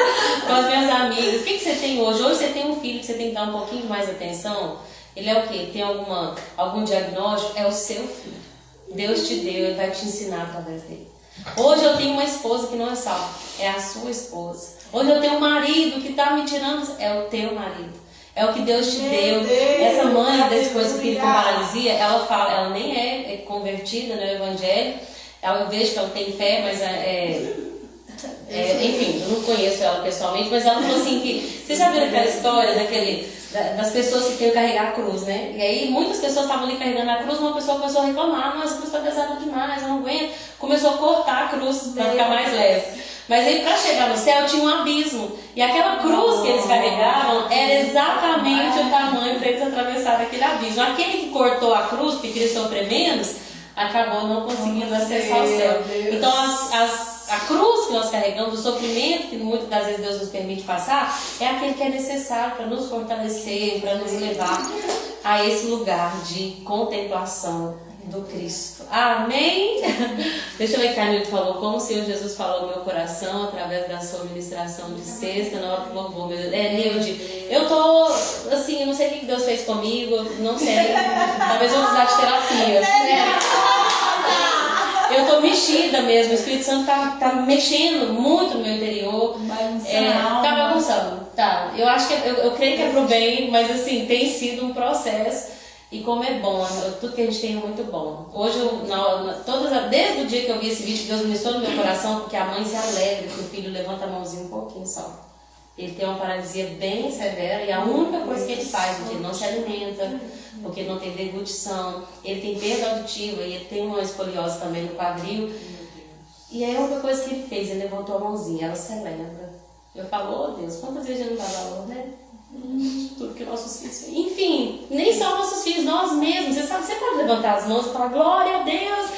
com as minhas amigas. O que você tem hoje? Hoje você tem um filho que você tem que dar um pouquinho mais atenção. Ele é o quê? Tem algum diagnóstico? É o seu filho. Deus te deu, ele vai te ensinar através dele. Hoje eu tenho uma esposa que não é salva, é a sua esposa. Hoje eu tenho um marido que está me tirando, é o teu marido. É o que Deus te deu. Essa mãe desse coisa filho com paralisia, ela fala, ela nem é convertida no evangelho. Eu vejo que ela tem fé, mas enfim, eu não conheço ela pessoalmente, mas ela falou assim que, vocês já viram aquela história das pessoas que têm que carregar a cruz, né? E aí muitas pessoas estavam ali carregando a cruz, uma pessoa começou a reclamar, nossa, a cruz está pesada demais, eu não aguento. Começou a cortar a cruz para ficar mais leve. Mas aí para chegar no céu tinha um abismo. E aquela cruz que eles carregavam era exatamente o tamanho para eles atravessarem aquele abismo. Aquele que cortou a cruz, porque queria sofrer menos, acabou não conseguindo acessar o céu. Então a cruz que nós carregamos, o sofrimento que muitas das vezes Deus nos permite passar, é aquele que é necessário para nos fortalecer, para nos levar a esse lugar de contemplação do Cristo. Amém? Deixa eu ver que a Nilde falou, como o Senhor Jesus falou no meu coração através da sua ministração de sexta, na hora do louvor. Nilde, eu tô assim, eu não sei o que Deus fez comigo, não sei, talvez eu precisar de terapia, né? Eu tô mexida mesmo, o Espírito Santo tá mexendo muito no meu interior. Tá bagunçando, tá. Eu acho que eu creio que é pro bem, mas assim, tem sido um processo. E como é bom, tudo que a gente tem é muito bom. Hoje, desde o dia que eu vi esse vídeo, Deus ministrou no meu coração, porque a mãe se alegra que o filho levanta a mãozinha um pouquinho só. Ele tem uma paralisia bem severa e a única coisa que ele faz, porque ele não se alimenta, porque não tem deglutição, ele tem perda auditiva e ele tem uma escoliose também no quadril. E aí a única coisa que ele fez, ele levantou a mãozinha, ela celebra. Eu falo, oh Deus, quantas vezes eu não dá valor, né? Tudo que nossos filhos fazem. Enfim, nem só nossos filhos, nós mesmos. Você sabe, você pode levantar as mãos e falar, glória a Deus.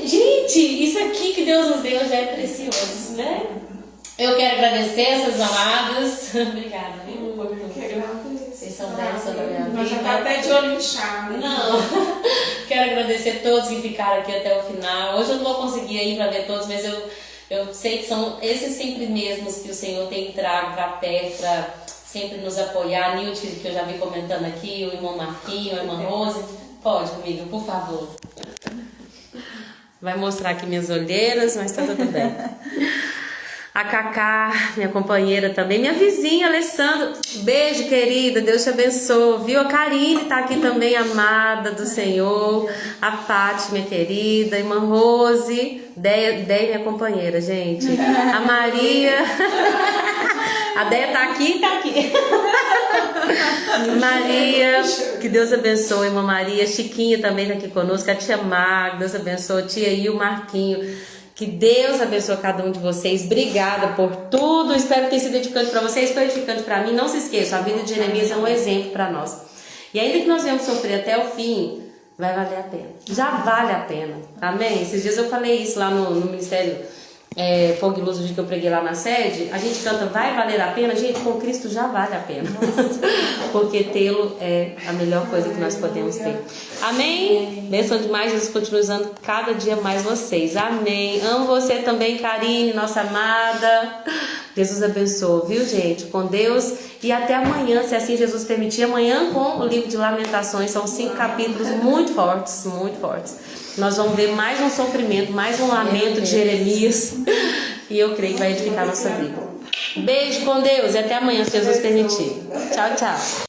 Gente, isso aqui que Deus nos deu já é precioso, né? Eu quero agradecer essas amadas. Obrigada, viu? Vocês são bênçãos da minha vida. Nós já tá até de olho inchado. Não. Quero agradecer a todos que ficaram aqui até o final. Hoje eu não vou conseguir ir para ver todos, mas eu sei que são esses sempre mesmos que o Senhor tem trago para perto, para sempre nos apoiar. A Nilde, que eu já vi comentando aqui, o irmão Marquinho, a irmã Rose. Pode comigo, por favor. Vai mostrar aqui minhas olheiras, mas tá tudo bem. A Cacá, minha companheira também, minha vizinha, Alessandra. Beijo, querida, Deus te abençoe, viu? A Karine tá aqui também, amada do Senhor. A Paty, minha querida, a irmã Rose, Deia, minha companheira, gente. A Maria, a Deia tá aqui e tá aqui. Maria, que Deus abençoe, irmã Maria. Chiquinha também tá aqui conosco, a tia Mag, Deus abençoe, a tia I, o Marquinho. Que Deus abençoe cada um de vocês. Obrigada por tudo. Espero que tenha sido edificante para vocês, foi edificante para mim. Não se esqueça, a vida de Jeremias é um exemplo para nós. E ainda que nós venhamos sofrer até o fim, vai valer a pena. Já vale a pena. Amém? Esses dias eu falei isso lá no Ministério Fogo e Luz, o dia que eu preguei lá na sede. A gente canta, vai valer a pena. Gente, com Cristo já vale a pena. Porque tê-lo é a melhor coisa que nós podemos ter. Amém? Bênção demais, Jesus continua usando cada dia mais vocês. Amém. Amo você também, Karine, nossa amada. Jesus abençoe, viu, gente? Com Deus. E até amanhã, se assim Jesus permitir. Amanhã com o livro de Lamentações. São 5 capítulos muito fortes, muito fortes. Nós vamos ver mais um sofrimento, mais um lamento de Jeremias. E eu creio que vai edificar a nossa vida. Beijo com Deus e até amanhã, se Jesus permitir. Tchau, tchau.